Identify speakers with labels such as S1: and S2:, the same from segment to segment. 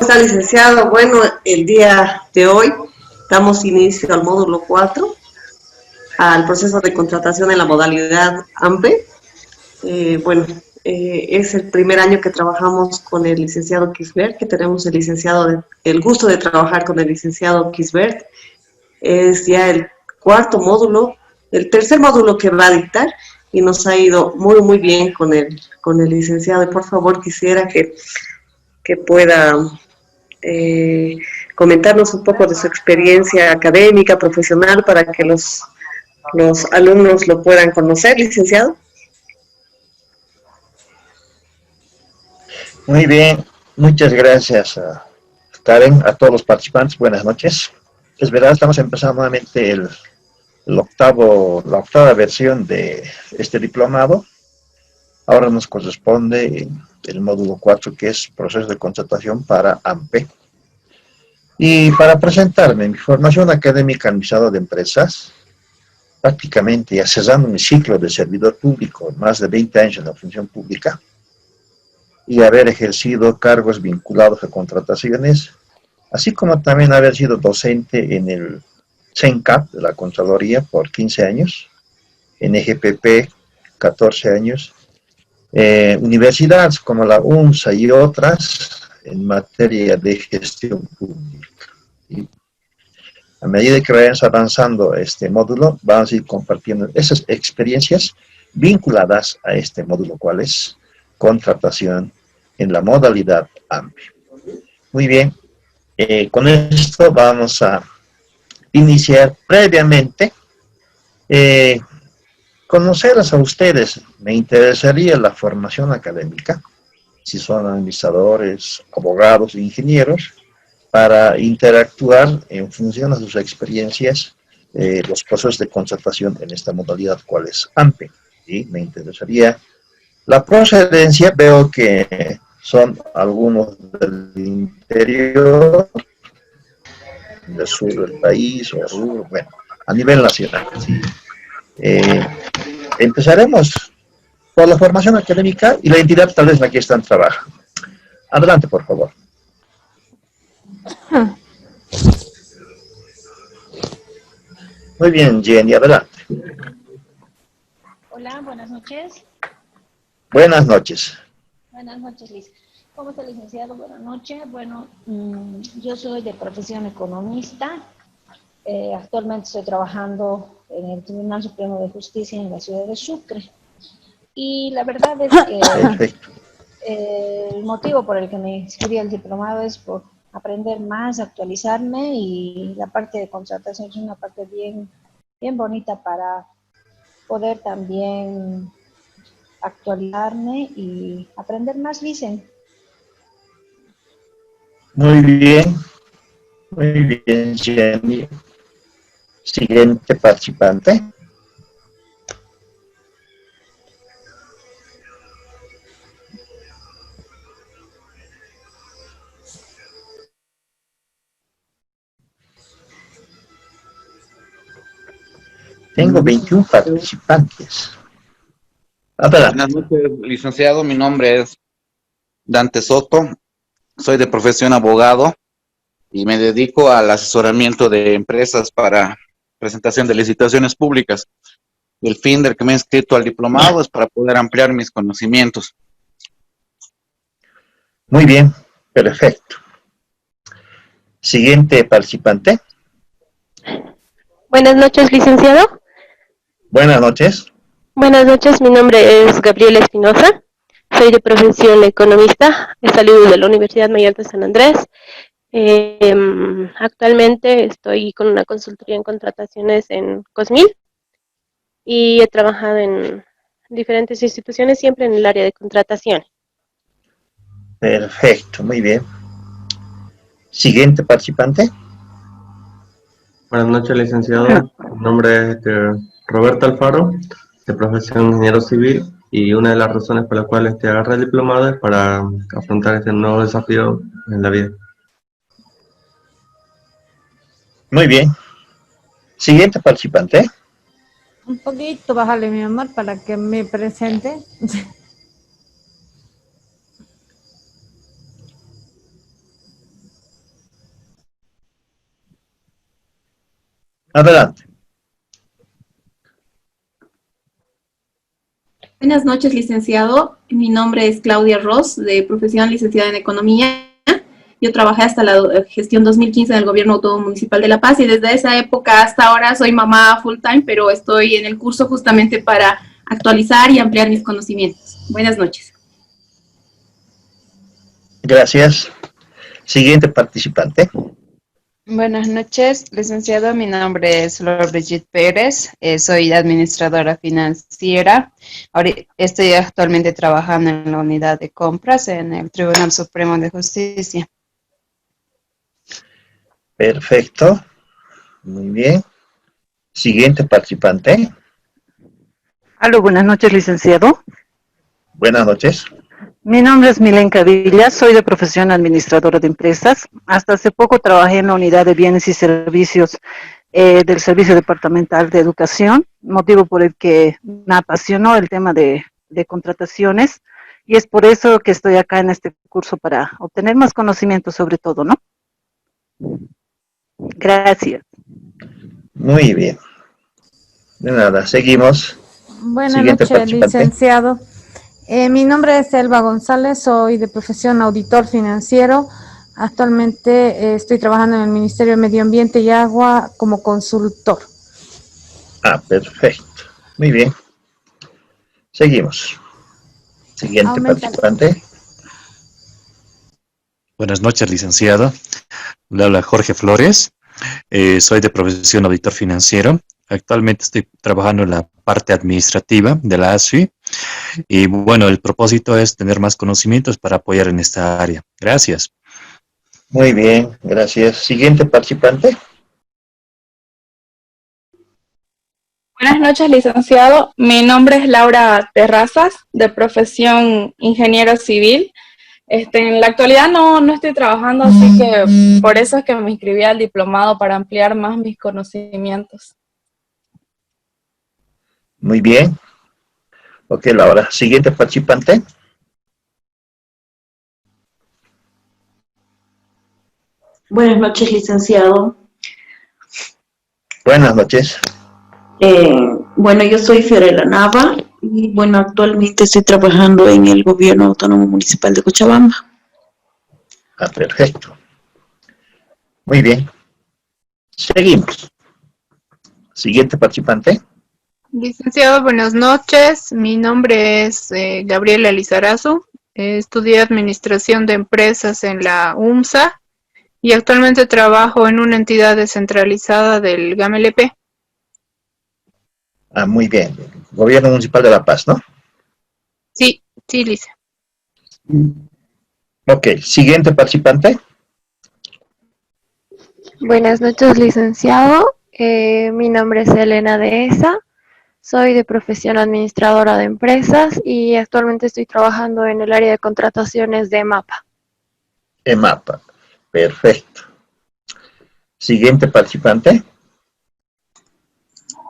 S1: está, licenciado? Bueno, el día de hoy damos inicio al módulo 4, al proceso de contratación en la modalidad AMPE. Es el primer año que trabajamos con el licenciado Kisbert, que tenemos el gusto de trabajar con el licenciado Kisbert. Es ya el cuarto módulo, el tercer módulo que va a dictar, y nos ha ido muy, muy bien con el licenciado. Y por favor, quisiera que pueda comentarnos un poco de su experiencia académica, profesional, para que los alumnos lo puedan conocer, licenciado.
S2: Muy bien, muchas gracias Karen, a todos los participantes, buenas noches. Es verdad, estamos empezando nuevamente la octava versión de este diplomado. Ahora nos corresponde el módulo 4, que es proceso de contratación para AMPE. Y para presentarme, mi formación académica en administrador de empresas, prácticamente ya cerrando mi ciclo de servidor público, más de 20 años en la función pública, y haber ejercido cargos vinculados a contrataciones, así como también haber sido docente en el CENCAP de la Contraloría por 15 años, en EGPP 14 años, universidades como la UNSA y otras en materia de gestión pública. Y a medida que vayamos avanzando este módulo, vamos a ir compartiendo esas experiencias vinculadas a este módulo, cual es contratación en la modalidad AMPE. Muy bien, con esto vamos a iniciar previamente. Conocerlas a ustedes, me interesaría la formación académica, si son administradores, abogados, ingenieros, para interactuar en función de sus experiencias, los procesos de contratación en esta modalidad, cuál es AMPE. ¿Sí? Me interesaría la procedencia, veo que son algunos del interior, del sur del país, o sur, bueno, a nivel nacional. ¿Sí? Empezaremos por la formación académica y la entidad tal vez en la que están trabajando. Adelante, por favor. Muy bien, Jenny, adelante.
S3: Hola, buenas noches.
S2: Buenas noches.
S3: Buenas noches, Liz. ¿Cómo está, licenciado? Buenas noches. Bueno, yo soy de profesión economista. Actualmente estoy trabajando en el Tribunal Supremo de Justicia en la ciudad de Sucre. Y la verdad es que el motivo por el que me inscribí al diplomado es por aprender más, actualizarme, y la parte de contratación es una parte bien, bien bonita para poder también actualizarme y aprender más, dicen.
S2: Muy bien, Jenny. Siguiente participante. Tengo 21 participantes. Adelante.
S4: Buenas noches, licenciado. Mi nombre es Dante Soto. Soy de profesión abogado y me dedico al asesoramiento de empresas para presentación de licitaciones públicas. El fin del que me he inscrito al diplomado es para poder ampliar mis conocimientos.
S2: Muy bien, perfecto. Siguiente participante.
S5: Buenas noches, licenciado.
S2: Buenas noches.
S5: Buenas noches, mi nombre es Gabriela Espinosa. Soy de profesión economista. He salido de la Universidad Mayor de San Andrés. Actualmente estoy con una consultoría en contrataciones en Cosmil y he trabajado en diferentes instituciones, siempre en el área de contratación.
S2: Perfecto, muy bien. Siguiente participante.
S6: Buenas noches, licenciado. Mi nombre es Roberto Alfaro, de profesión ingeniero civil, y una de las razones por las cuales te agarré el diplomado es para afrontar este nuevo desafío en la vida.
S2: Muy bien. Siguiente participante.
S7: Un poquito, bájale, mi amor, para que me presente.
S2: Adelante.
S8: Buenas noches, licenciado. Mi nombre es Claudia Ross, de profesión licenciada en Economía. Yo trabajé hasta la gestión 2015 en el Gobierno Autónomo Municipal de La Paz y desde esa época hasta ahora soy mamá full time, pero estoy en el curso justamente para actualizar y ampliar mis conocimientos. Buenas noches.
S2: Gracias. Siguiente participante.
S9: Buenas noches, licenciado. Mi nombre es Flor Brigitte Pérez. Soy administradora financiera. Ahora estoy actualmente trabajando en la unidad de compras en el Tribunal Supremo de Justicia.
S2: Perfecto. Muy bien. Siguiente participante.
S10: Aló, buenas noches, licenciado.
S2: Buenas noches.
S10: Mi nombre es Milenka Villa, soy de profesión administradora de empresas. Hasta hace poco trabajé en la unidad de bienes y servicios del Servicio Departamental de Educación, motivo por el que me apasionó el tema de contrataciones y es por eso que estoy acá en este curso para obtener más conocimiento sobre todo, ¿no? Gracias.
S2: Muy bien. De nada, seguimos.
S7: Buenas
S2: Siguiente
S7: noches,
S2: participante.
S7: licenciado. Mi nombre es Elba González, soy de profesión auditor financiero. Actualmente estoy trabajando en el Ministerio de Medio Ambiente y Agua como consultor.
S2: Ah, perfecto. Muy bien. Seguimos. Siguiente
S7: Aumenta.
S2: participante.
S11: Buenas noches, licenciado. Le habla Jorge Flores. Soy de profesión auditor financiero. Actualmente estoy trabajando en la parte administrativa de la ASFI. Y bueno, el propósito es tener más conocimientos para apoyar en esta área. Gracias.
S2: Muy bien, gracias. Siguiente participante.
S12: Buenas noches, licenciado. Mi nombre es Laura Terrazas, de profesión ingeniero civil. En la actualidad no estoy trabajando, así que por eso es que me inscribí al diplomado para ampliar más mis conocimientos.
S2: Muy bien. Ok, Laura. Siguiente participante.
S13: Buenas noches, licenciado.
S2: Buenas noches.
S13: Bueno, yo soy Fiorella Nava y bueno, actualmente estoy trabajando en el Gobierno Autónomo Municipal de Cochabamba.
S2: Ah, perfecto. Muy bien. Seguimos. Siguiente participante.
S14: Licenciado, buenas noches. Mi nombre es Gabriela Lizarazu. Estudié Administración de Empresas en la UMSA y actualmente trabajo en una entidad descentralizada del GAMLP.
S2: Ah, muy bien. Gobierno Municipal de La Paz, ¿no?
S14: Sí, sí, Lice.
S2: Ok, siguiente participante.
S5: Buenas noches, licenciado. Mi nombre es Elena Dehesa. Soy de profesión administradora de empresas y actualmente estoy trabajando en el área de contrataciones de MAPA.
S2: EMAPA. Perfecto. Siguiente participante.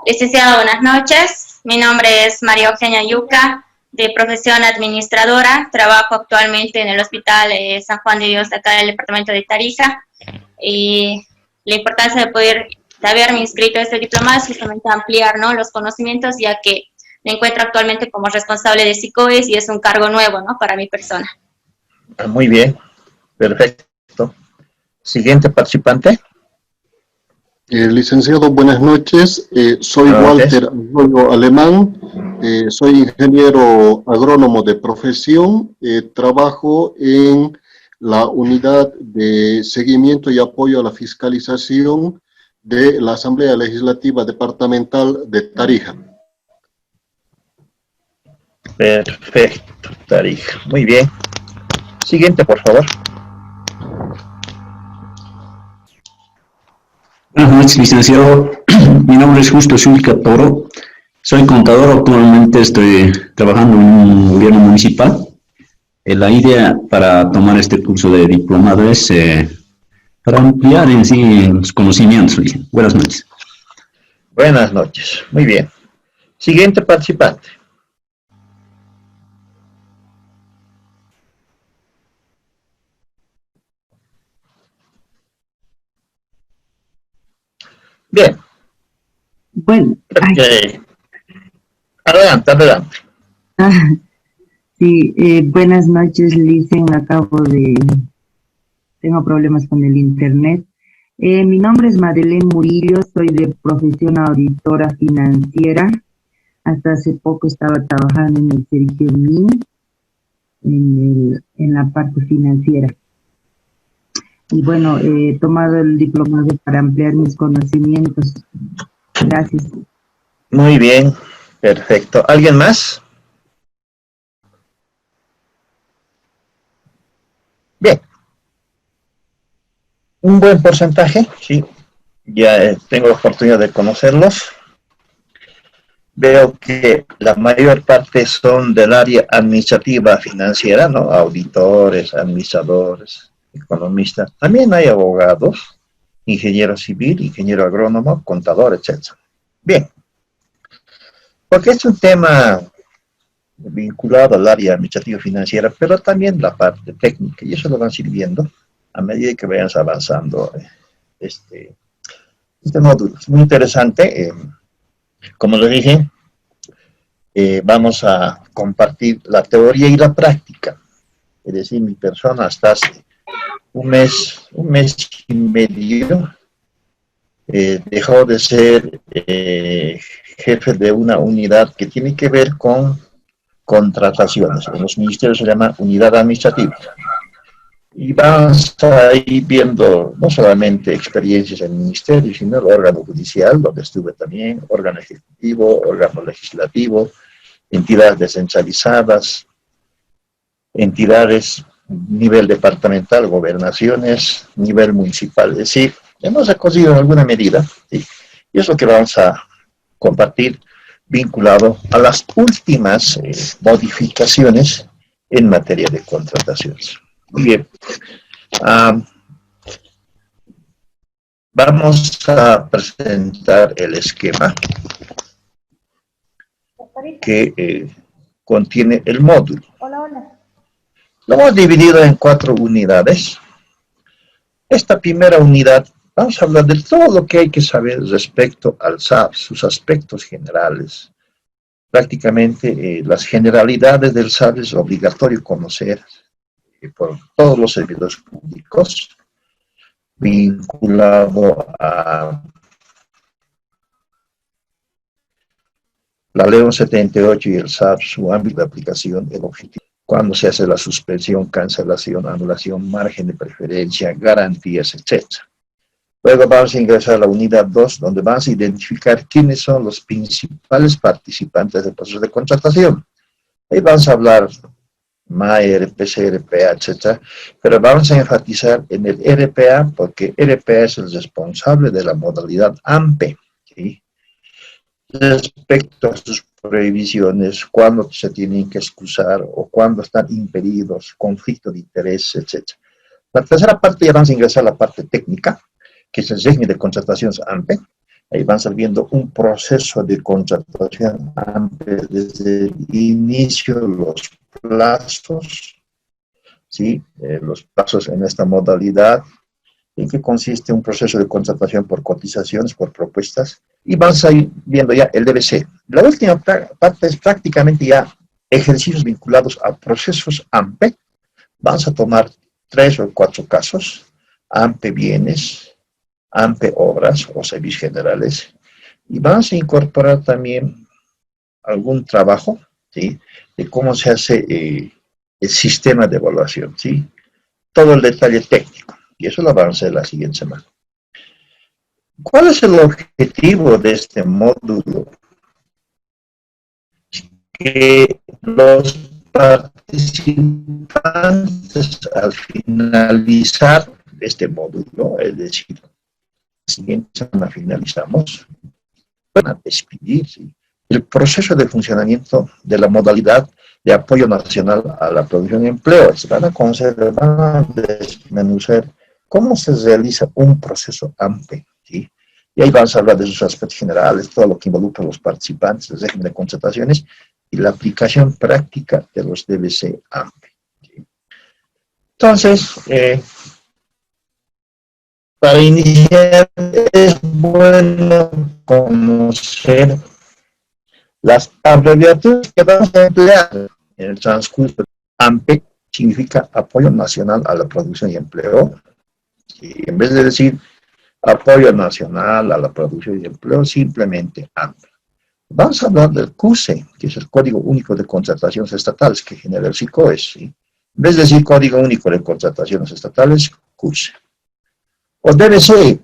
S15: Licenciado, buenas noches. Mi nombre es María Eugenia Yuca, de profesión administradora. Trabajo actualmente en el Hospital San Juan de Dios, de acá del departamento de Tarija. Y la importancia de haberme inscrito a este diplomado es justamente ampliar, ¿no?, los conocimientos, ya que me encuentro actualmente como responsable de SICOES y es un cargo nuevo, ¿no?, para mi persona.
S2: Ah, muy bien. Perfecto. Siguiente participante.
S16: Licenciado, buenas noches. Soy
S2: Buenas
S16: Walter Arroyo Alemán. Soy ingeniero agrónomo de profesión. Trabajo en la unidad de seguimiento y apoyo a la fiscalización de la Asamblea Legislativa Departamental de Tarija.
S2: Perfecto, Tarija. Muy bien. Siguiente, por favor.
S17: Buenas noches, licenciado. Mi nombre es Justo Zulca Toro. Soy contador. Actualmente estoy trabajando en un gobierno municipal. La idea para tomar este curso de diplomado es para ampliar en sí los conocimientos. Buenas noches.
S2: Buenas noches. Muy bien. Siguiente participante. Bien.
S18: Bueno,
S2: Ok. Adelante, adelante.
S18: sí, buenas noches, Licen. Tengo problemas con el internet. Mi nombre es Madeleine Murillo, soy de profesión auditora financiera. Hasta hace poco estaba trabajando en el servicio MIN, en la parte financiera. Y bueno, he tomado el diplomado para ampliar mis conocimientos. Gracias.
S2: Muy bien, perfecto. ¿Alguien más? Bien. Un buen porcentaje, sí. Ya tengo la oportunidad de conocerlos. Veo que la mayor parte son del área administrativa financiera, ¿no? Auditores, administradores, economistas. También hay abogados, ingeniero civil, ingeniero agrónomo, contador, etc. Bien. Porque es un tema vinculado al área administrativa financiera, pero también la parte técnica, y eso lo van sirviendo a medida que vayan avanzando este módulo. Es muy interesante. Como les dije, vamos a compartir la teoría y la práctica. Es decir, mi persona hasta hace un mes y medio dejó de ser jefe de una unidad que tiene que ver con contrataciones. En los ministerios se llama unidad administrativa. Y vamos a ir viendo no solamente experiencias en el ministerio, sino el órgano judicial, donde estuve también, órgano ejecutivo, órgano legislativo, entidades descentralizadas, entidades nivel departamental, gobernaciones, nivel municipal. Es decir, hemos recorrido en alguna medida, ¿sí? Y es lo que vamos a compartir vinculado a las últimas modificaciones en materia de contrataciones. Muy bien. Vamos a presentar el esquema que contiene el módulo. Lo hemos dividido en 4 unidades. Esta primera unidad, vamos a hablar de todo lo que hay que saber respecto al SAP, sus aspectos generales. Prácticamente las generalidades del SAP es obligatorio conocer por todos los servidores públicos, vinculado a la Ley 78 y el SAP, su ámbito de aplicación, el objetivo, cuando se hace la suspensión, cancelación, anulación, margen de preferencia, garantías, etc. Luego vamos a ingresar a la unidad 2, donde vamos a identificar quiénes son los principales participantes del proceso de contratación. Ahí vamos a hablar MAE, RPC, RPA, etc. Pero vamos a enfatizar en el RPA, porque RPA es el responsable de la modalidad AMPE, ¿sí? Respecto a sus prohibiciones, cuándo se tienen que excusar o cuándo están impedidos, conflicto de interés, etc. La tercera parte ya vamos a ingresar a la parte técnica, que es el régimen de contrataciones AMPE. Ahí van viendo un proceso de contratación AMPE desde el inicio, los plazos, ¿sí? Los plazos en esta modalidad, en que consiste un proceso de contratación por cotizaciones, por propuestas, y vamos a ir viendo ya el DBC. La última parte es prácticamente ya ejercicios vinculados a procesos AMPE. Vamos a tomar 3 o 4 casos, AMPE bienes, AMPE obras o servicios generales, y vamos a incorporar también algún trabajo, ¿sí? De cómo se hace el sistema de evaluación, ¿sí? Todo el detalle técnico, y eso lo vamos a hacer la siguiente semana. ¿Cuál es el objetivo de este módulo? Que los participantes al finalizar este módulo, es decir, la siguiente semana finalizamos, van a despedir, ¿sí? El proceso de funcionamiento de la modalidad de apoyo nacional a la producción de empleo. Van a desmenuzar cómo se realiza un proceso AMPE, ¿sí? Y ahí vamos a hablar de sus aspectos generales, todo lo que involucra a los participantes, el régimen de contrataciones y la aplicación práctica de los DBC AMPE, ¿sí? Entonces, Para iniciar es bueno conocer las abreviaturas que vamos a emplear en el transcurso. AMPE significa Apoyo Nacional a la Producción y Empleo. Y en vez de decir Apoyo Nacional a la Producción y Empleo, simplemente AMPE. Vamos a hablar del CUSE, que es el Código Único de Contrataciones Estatales que genera el SICOES. ¿Sí? En vez de decir Código Único de Contrataciones Estatales, CUSE. O DBC,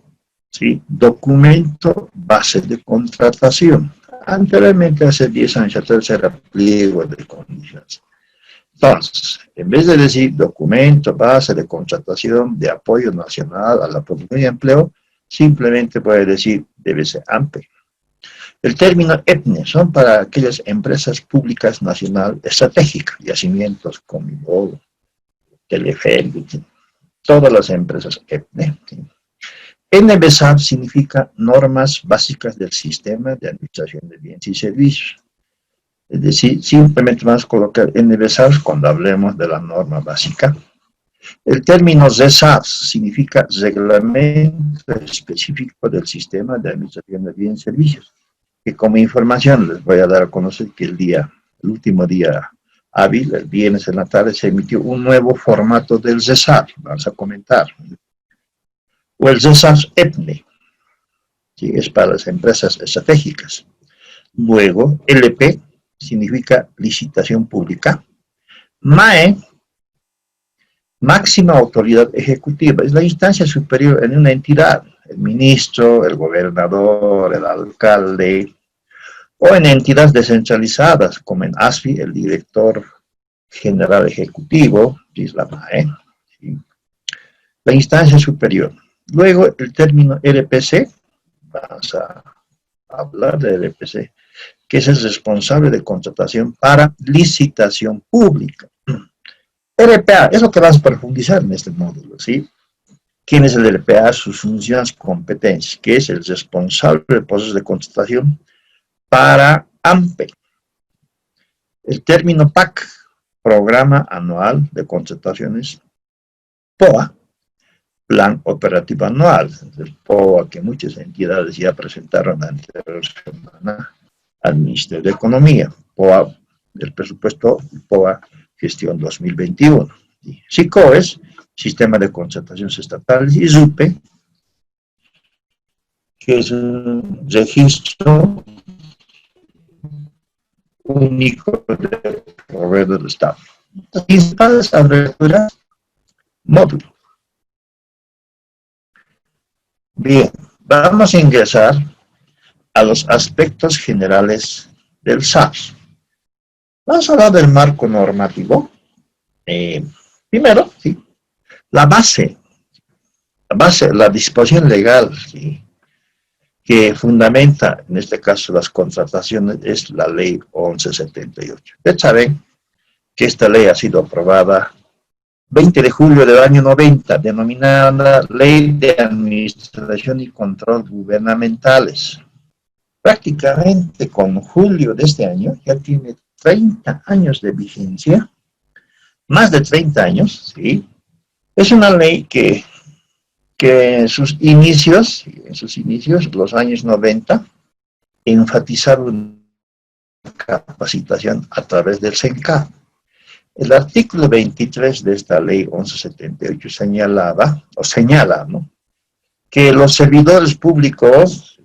S2: ¿sí? Documento Base de Contratación. Anteriormente, hace 10 años atrás, era pliego de condiciones. Entonces, en vez de decir documento base de contratación de apoyo nacional a la producción y empleo, simplemente puede decir DBC AMPE. El término EPNE son para aquellas empresas públicas nacional estratégicas, yacimientos, Comibol, Teleférico, todas las empresas EPNE. ¿Sí? NBSAP significa Normas Básicas del Sistema de Administración de Bienes y Servicios. Es decir, simplemente vamos a colocar NBSAP cuando hablemos de la norma básica. El término ZESAP significa Reglamento Específico del Sistema de Administración de Bienes y Servicios. Que como información les voy a dar a conocer que el último día hábil, el viernes en la tarde, se emitió un nuevo formato del ZESAP. Vamos a comentar. O el ZESAP EPNE, ¿sí? Es para las empresas estratégicas. Luego, LP significa licitación pública. MAE, máxima autoridad ejecutiva, es la instancia superior en una entidad, el ministro, el gobernador, el alcalde, o en entidades descentralizadas, como en ASFI, el director general ejecutivo, es la MAE, ¿sí? La instancia superior. Luego, el término RPC, vamos a hablar de RPC, que es el responsable de contratación para licitación pública. RPA, es lo que vamos a profundizar en este módulo, ¿sí? ¿Quién es el RPA? Sus funciones, competencias, que es el responsable del proceso de contratación para AMPE. El término PAC, Programa Anual de Contrataciones, POA, Plan Operativo Anual, el POA que muchas entidades ya presentaron la anterior semana al Ministerio de Economía, POA del presupuesto, POA Gestión 2021. SICOES, Sistema de Contrataciones Estatales, y SUPE, que es un registro único de proveedores del Estado. Las principales abreviaturas, módulo. Bien, vamos a ingresar a los aspectos generales del SARS. Vamos a hablar del marco normativo. Primero, ¿sí? La base, la disposición legal, ¿sí?, que fundamenta, en este caso, las contrataciones, es la ley 1178. Ustedes saben que esta ley ha sido aprobada 20 de julio del año 90, denominada Ley de Administración y Control Gubernamentales. Prácticamente con julio de este año ya tiene 30 años de vigencia, más de 30 años, ¿sí? Es una ley que en sus inicios, los años 90, enfatizaron capacitación a través del CENCAP. El artículo 23 de esta ley 1178 señala, ¿no?, que los servidores públicos,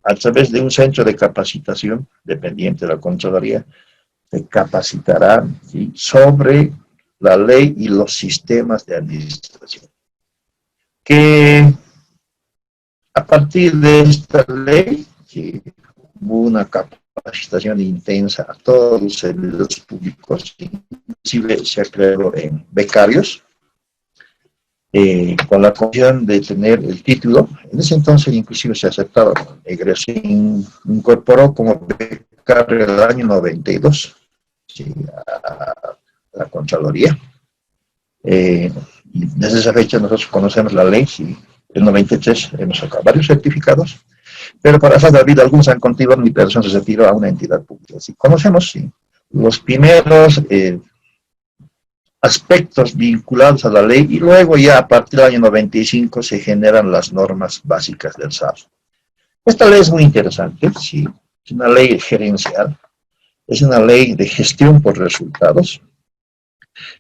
S2: a través de un centro de capacitación dependiente de la Contraloría, se capacitarán, ¿sí?, sobre la ley y los sistemas de administración. Que a partir de esta ley, ¿sí?, hubo una capacitación intensa a todos los servidores públicos, inclusive se creó en becarios, con la condición de tener el título. En ese entonces inclusive se aceptaba egreso, se incorporó como becario del año 92, ¿sí?, a la Contraloría. Y desde esa fecha nosotros conocemos la ley, ¿sí? En 93 hemos sacado varios certificados, pero para hacer la vida algunos han continuado, mi persona se retiró a una entidad pública. Así conocemos, ¿sí?, los primeros aspectos vinculados a la ley y luego ya a partir del año 95 se generan las normas básicas del SAR. Esta ley es muy interesante, sí, es una ley gerencial, es una ley de gestión por resultados,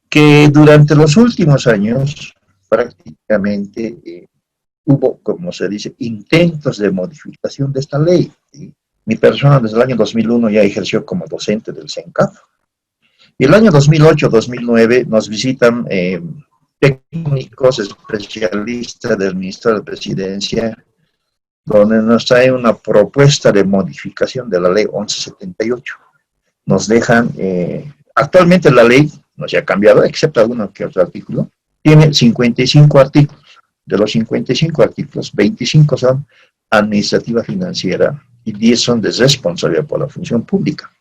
S2: que durante los últimos años prácticamente hubo, como se dice, intentos de modificación de esta ley. ¿Sí? Mi persona desde el año 2001 ya ejerció como docente del CENCAP. Y el año 2008-2009 nos visitan técnicos especialistas del Ministerio de Presidencia, donde nos trae una propuesta de modificación de la ley 1178. Nos dejan, actualmente la ley no se ha cambiado, excepto alguno que otro artículo, tiene 55 artículos. De los 55 artículos, 25 son administrativa financiera y 10 son de responsabilidad por la función pública.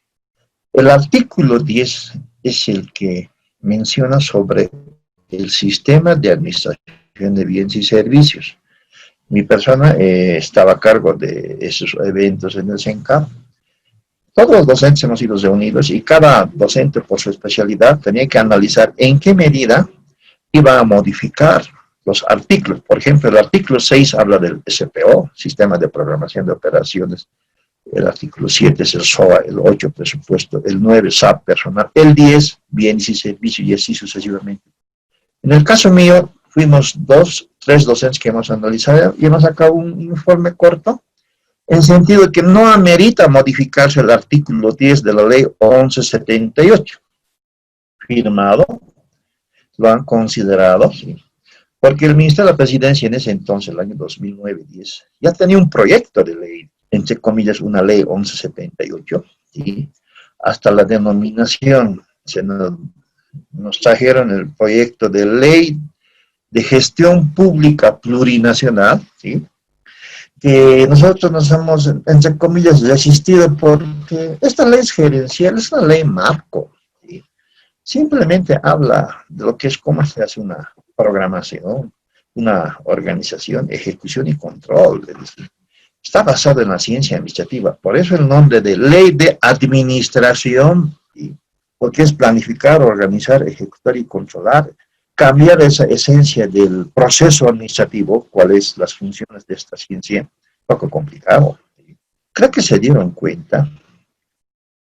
S2: El artículo 10 es el que menciona sobre el sistema de administración de bienes y servicios. Mi persona estaba a cargo de esos eventos en el CENCAP. Todos los docentes hemos sido reunidos y cada docente por su especialidad tenía que analizar en qué medida iba a modificar los artículos. Por ejemplo, el artículo 6 habla del SPO, Sistema de Programación de Operaciones. El artículo 7 es el SOA, el 8 presupuesto, el 9 SAP personal, el 10 bienes y servicios y así sucesivamente. En el caso mío, fuimos 3 docentes que hemos analizado y hemos sacado un informe corto en sentido de que no amerita modificarse el artículo 10 de la ley 1178. Firmado, lo han considerado, ¿sí? Porque el Ministerio de la Presidencia en ese entonces, el año 2009-10, ya tenía un proyecto de ley, entre comillas, una ley 1178, ¿sí? Hasta la denominación, nos trajeron el proyecto de ley de gestión pública plurinacional, ¿sí? Que nosotros nos hemos, entre comillas, resistido porque esta ley es gerencial, es una ley marco, ¿sí? Simplemente habla de lo que es cómo se hace una programación, una organización, ejecución y control. Es decir, está basado en la ciencia administrativa, por eso el nombre de ley de administración, ¿sí? Porque es planificar, organizar, ejecutar y controlar, cambiar esa esencia del proceso administrativo, cuáles las funciones de esta ciencia, un poco complicado. Creo que se dieron cuenta,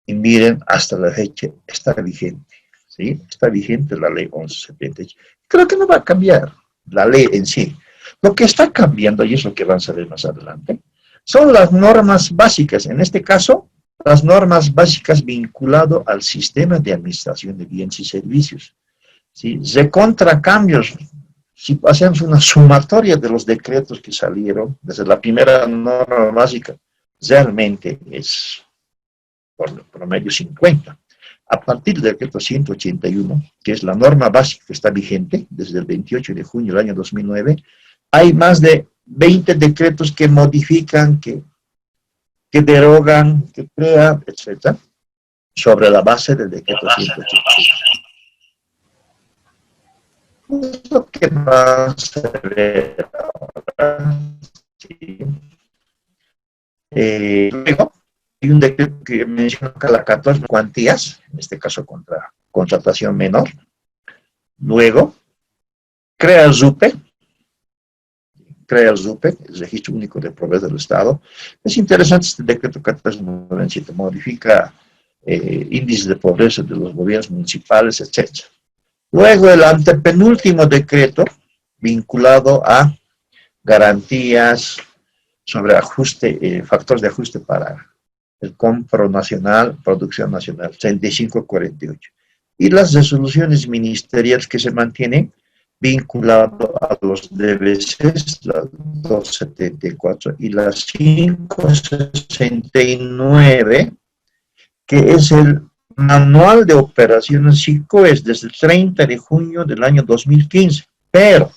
S2: y miren, hasta la fecha está vigente, ¿sí? Está vigente la ley 1178. Creo que no va a cambiar la ley en sí. Lo que está cambiando, y es lo que vamos a ver más adelante, son las normas básicas, en este caso, las normas básicas vinculado al sistema de administración de bienes y servicios. ¿Sí? Recontra cambios, si hacemos una sumatoria de los decretos que salieron, desde la primera norma básica, realmente es por promedio 50. A partir del decreto 181, que es la norma básica que está vigente desde el 28 de junio del año 2009, hay más de 20 decretos que modifican, que derogan, que crean, etc., sobre la base del decreto 181. Es lo que vamos a ver ahora. Sí. Luego, hay un decreto que menciona acá las 14 cuantías, en este caso contra contratación menor. Luego, crea el RUPE, el Registro Único de Proveedores del Estado. Es interesante este decreto 1497, modifica índices de pobreza de los gobiernos municipales, etc. Luego, el antepenúltimo decreto, vinculado a garantías sobre ajuste, factores de ajuste para el compro nacional, producción nacional, 3548. Y las resoluciones ministeriales que se mantienen vinculado a los DBCs, la 274 y la 569, que es el Manual de Operaciones SICOES desde el 30 de junio del año 2015. Pero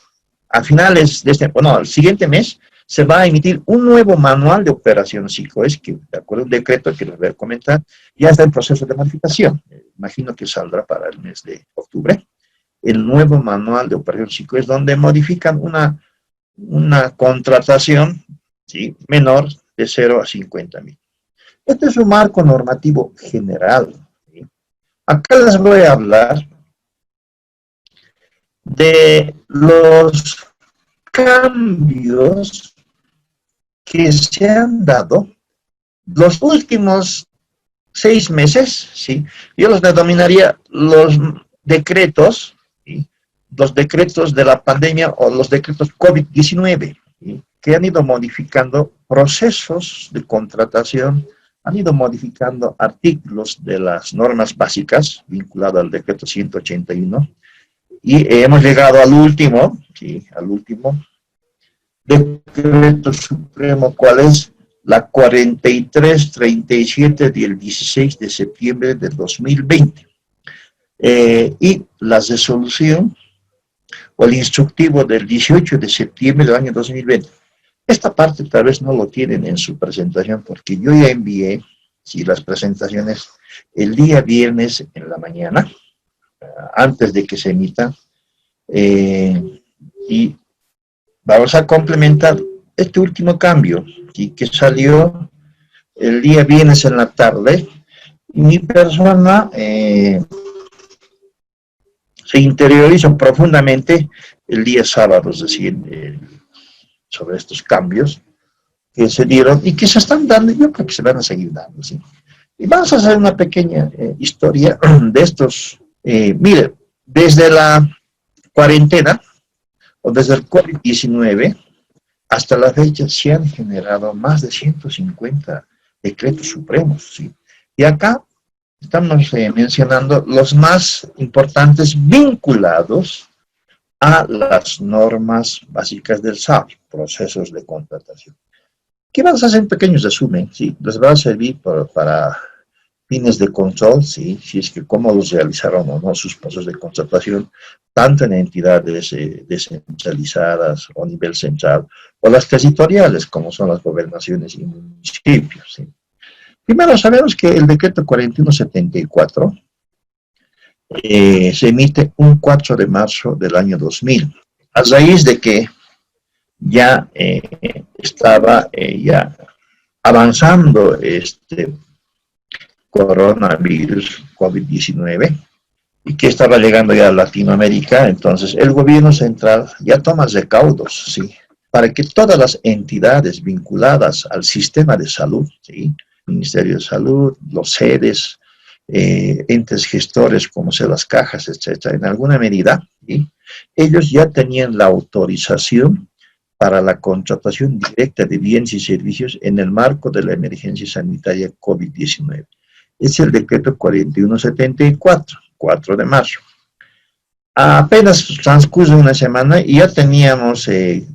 S2: a finales de el siguiente mes se va a emitir un nuevo Manual de Operaciones SICOES, que de acuerdo a un decreto que les voy a comentar, ya está en proceso de modificación. Imagino que saldrá para el mes de octubre. El nuevo Manual de Operaciones SICOES, donde modifican una contratación, ¿sí?, menor de 0 a 50.000. Este es un marco normativo general. ¿Sí? Acá les voy a hablar de los cambios que se han dado los últimos 6 meses, ¿sí? Yo los denominaría los decretos, ¿sí? Los decretos de la pandemia o los decretos COVID-19, ¿sí? Que han ido modificando procesos de contratación, han ido modificando artículos de las normas básicas vinculadas al decreto 181 y hemos llegado al último, ¿sí? Al último decreto supremo, ¿cuál es? La 4337 del 16 de septiembre del 2020. Y la resolución o el instructivo del 18 de septiembre del año 2020. Esta parte tal vez no lo tienen en su presentación porque yo ya envié, sí, las presentaciones el día viernes en la mañana, antes de que se emita, y vamos a complementar este último cambio, ¿sí? Que salió el día viernes en la tarde. Mi persona se interiorizó profundamente el día sábado, es decir, sobre estos cambios que se dieron y que se están dando, yo creo que se van a seguir dando, ¿sí? Y vamos a hacer una pequeña historia de estos. Mire, desde la cuarentena, o desde el COVID-19, hasta la fecha se han generado más de 150 decretos supremos, ¿sí? Y acá estamos mencionando los más importantes vinculados a las normas básicas del SAP, procesos de contratación. Aquí vamos a hacer un pequeño resumen, ¿sí? Les va a servir para fines de control, ¿sí? Si es que cómo los realizaron o no sus procesos de contratación, tanto en entidades descentralizadas o a nivel central, o las territoriales, como son las gobernaciones y municipios, ¿sí? Primero, sabemos que el decreto 4174 se emite un 4 de marzo del año 2000, a raíz de que ya estaba ya avanzando este coronavirus COVID-19 y que estaba llegando ya a Latinoamérica. Entonces el gobierno central ya toma recaudos, ¿sí? Para que todas las entidades vinculadas al sistema de salud, ¿sí? Ministerio de Salud, los sedes, entes gestores como son las cajas, etcétera, en alguna medida, ¿sí? Ellos ya tenían la autorización para la contratación directa de bienes y servicios en el marco de la emergencia sanitaria COVID-19. Es el decreto 4174, 4 de marzo. Apenas transcurre una semana y ya teníamos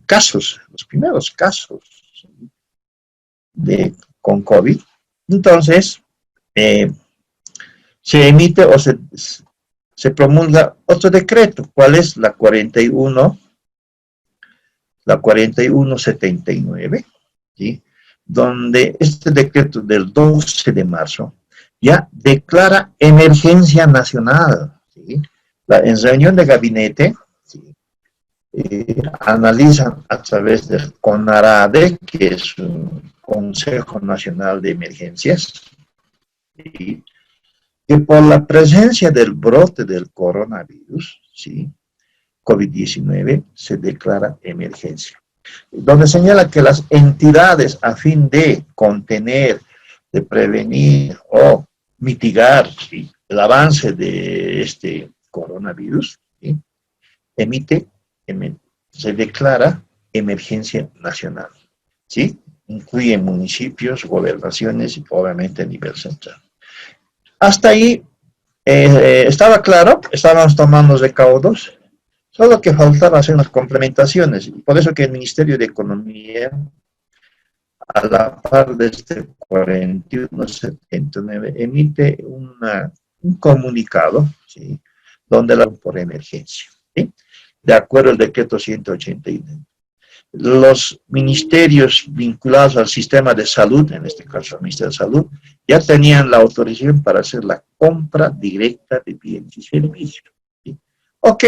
S2: casos, los primeros casos con COVID. Entonces, se emite o se promulga otro decreto. ¿Cuál es? La 4179, ¿sí? Donde este decreto del 12 de marzo ya declara emergencia nacional, ¿sí? En reunión de gabinete, ¿sí? Analizan a través del CONARADE, que es un Consejo Nacional de Emergencias, ¿sí? Que por la presencia del brote del coronavirus, ¿sí? COVID-19, se declara emergencia. Donde señala que las entidades a fin de contener, de prevenir o mitigar, ¿sí? El avance de este coronavirus, ¿sí? Se declara emergencia nacional, ¿sí? Incluye municipios, gobernaciones y obviamente a nivel central. Hasta ahí estaba claro, estábamos tomando recaudos, solo que faltaba hacer unas complementaciones, y por eso que el Ministerio de Economía, a la par de este 4179, emite un comunicado, ¿sí? Donde la por emergencia, ¿sí? De acuerdo al decreto 181. Los ministerios vinculados al sistema de salud, en este caso el Ministerio de Salud, ya tenían la autorización para hacer la compra directa de bienes y servicios, ¿sí? Ok,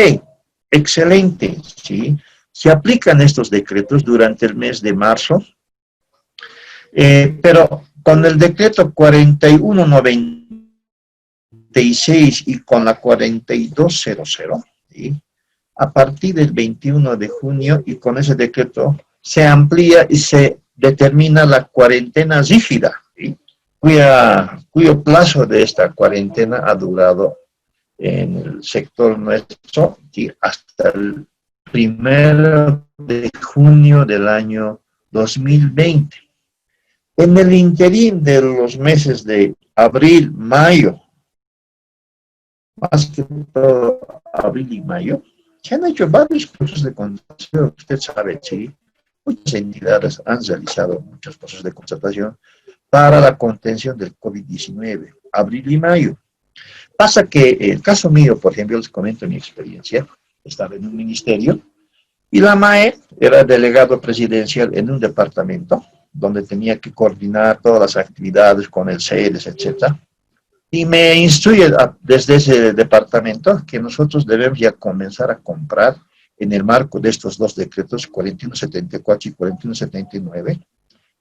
S2: excelente, ¿sí? Se aplican estos decretos durante el mes de marzo, pero con el decreto 4196 y con la 4200, ¿sí? a partir del 21 de junio, y con ese decreto se amplía y se determina la cuarentena rígida, ¿sí? Cuyo plazo de esta cuarentena ha durado en el sector nuestro, ¿sí?, hasta el 1 de junio del año 2020. En el interín de los meses de abril, mayo, más que todo abril y mayo, se han hecho varios procesos de contratación. Usted sabe, sí, muchas entidades han realizado muchos procesos de contratación para la contención del COVID-19, abril y mayo. Pasa que el caso mío, por ejemplo, les comento mi experiencia, estaba en un ministerio y la MAE era delegado presidencial en un departamento donde tenía que coordinar todas las actividades con el CEDES, etc. Y me instruye desde ese departamento que nosotros debemos ya comenzar a comprar en el marco de estos dos decretos, 4174 y 4179,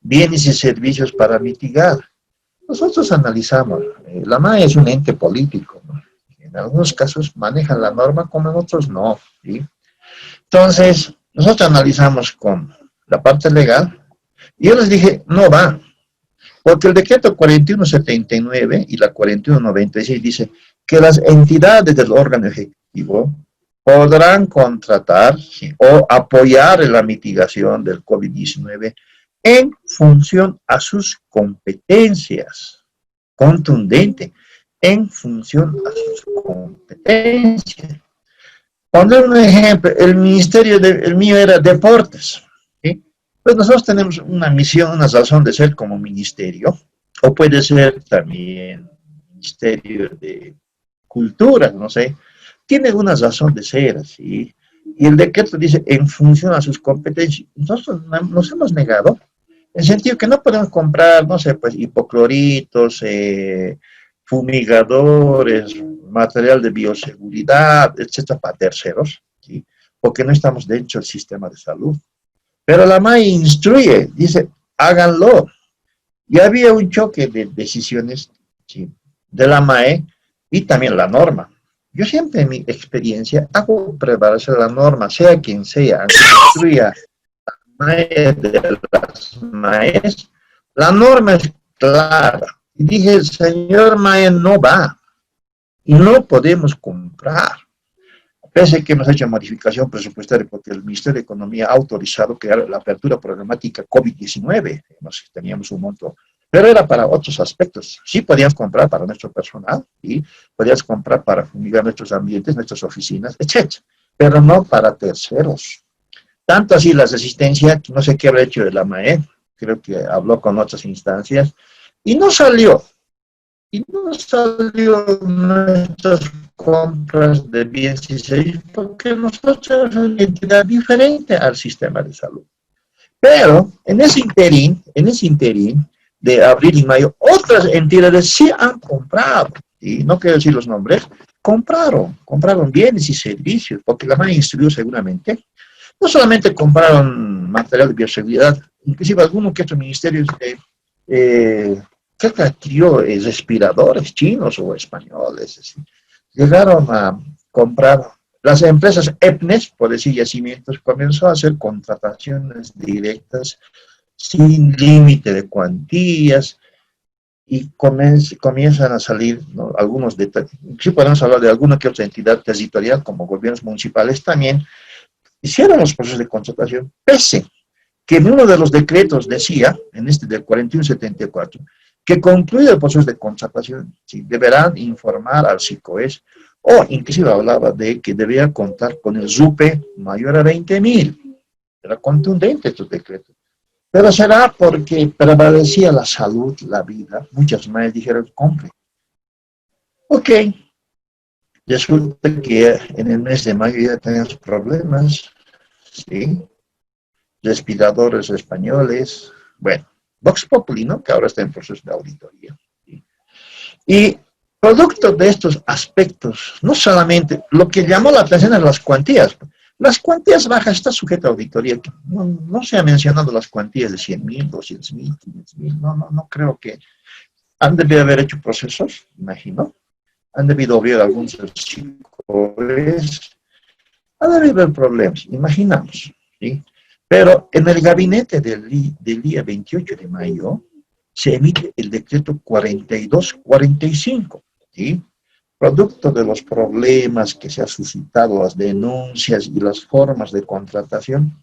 S2: bienes y servicios para mitigar. Nosotros analizamos, la MAE es un ente político, ¿no? En algunos casos manejan la norma, como en otros no, ¿sí? Entonces, nosotros analizamos con la parte legal, y yo les dije, no va, porque el decreto 4179 y la 4196 dice que las entidades del órgano ejecutivo podrán contratar, ¿sí?, o apoyar en la mitigación del COVID-19 en función a sus competencias, contundente, en función a sus competencias. Pondré un ejemplo, el mío era deportes, ¿sí? Pues nosotros tenemos una misión, una razón de ser como ministerio, o puede ser también ministerio de cultura, no sé, tiene una razón de ser, ¿sí? Y el decreto dice en función a sus competencias. Nosotros nos hemos negado, en el sentido que no podemos comprar, no sé, pues hipocloritos, fumigadores, material de bioseguridad, etcétera, para terceros, ¿sí?, porque no estamos dentro del sistema de salud. Pero la MAE instruye, dice, háganlo. Y había un choque de decisiones, ¿sí?, de la MAE y también la norma. Yo siempre en mi experiencia hago prevalecer la norma, sea quien sea, aunque instruya la MAE de las MAEs, la norma es clara. Y dije, señor MAE, no va. Y no podemos comprar. Pese a que hemos hecho modificación presupuestaria, porque el Ministerio de Economía ha autorizado crear la apertura programática COVID-19. Teníamos un monto, pero era para otros aspectos. Sí podíamos comprar para nuestro personal, y podíamos comprar para fumigar nuestros ambientes, nuestras oficinas, etc. Pero no para terceros. Tanto así la resistencia, no sé qué habrá hecho de la MAE, creo que habló con otras instancias, y no salió. Y no salió nuestras compras de bienes y servicios porque nosotros somos una entidad diferente al sistema de salud. Pero en ese interín de abril y mayo, otras entidades sí han comprado, y no quiero decir los nombres, compraron bienes y servicios, porque la MAE instruyó seguramente. No solamente compraron material de bioseguridad, inclusive algunos que otros ministerios creo que adquirió respiradores chinos o españoles, así. Llegaron a comprar, las empresas EPNES, por decir yacimientos, comenzó a hacer contrataciones directas sin límite de cuantías, y comienzan a salir, ¿no?, algunos detalles. Sí podemos hablar de alguna que otra entidad territorial, como gobiernos municipales también, hicieron los procesos de contratación, pese que en uno de los decretos decía, en este del 4174, que concluido el proceso de contratación, ¿sí?, deberán informar al SICOES, o inclusive hablaba de que debía contar con el RUPE mayor a 20.000. Era contundente estos decretos. Pero será porque prevalecía la salud, la vida. Muchas madres dijeron, compre. Ok. Resulta que en el mes de mayo ya tenemos problemas, ¿sí? Respiradores españoles, bueno, Vox Populi, ¿no?, que ahora está en proceso de auditoría, ¿sí? Y producto de estos aspectos, no solamente, lo que llamó la atención es las cuantías. Las cuantías bajas están sujetas a auditoría. No se ha mencionado las cuantías de 100.000, 200.000, 500.000, no creo que. Han debido haber hecho procesos, imagino. Han debido haber algunos archivos. Ha de haber problemas, imaginamos, ¿sí? Pero en el gabinete del día 28 de mayo se emite el decreto 4245, ¿sí? Producto de los problemas que se han suscitado, las denuncias y las formas de contratación,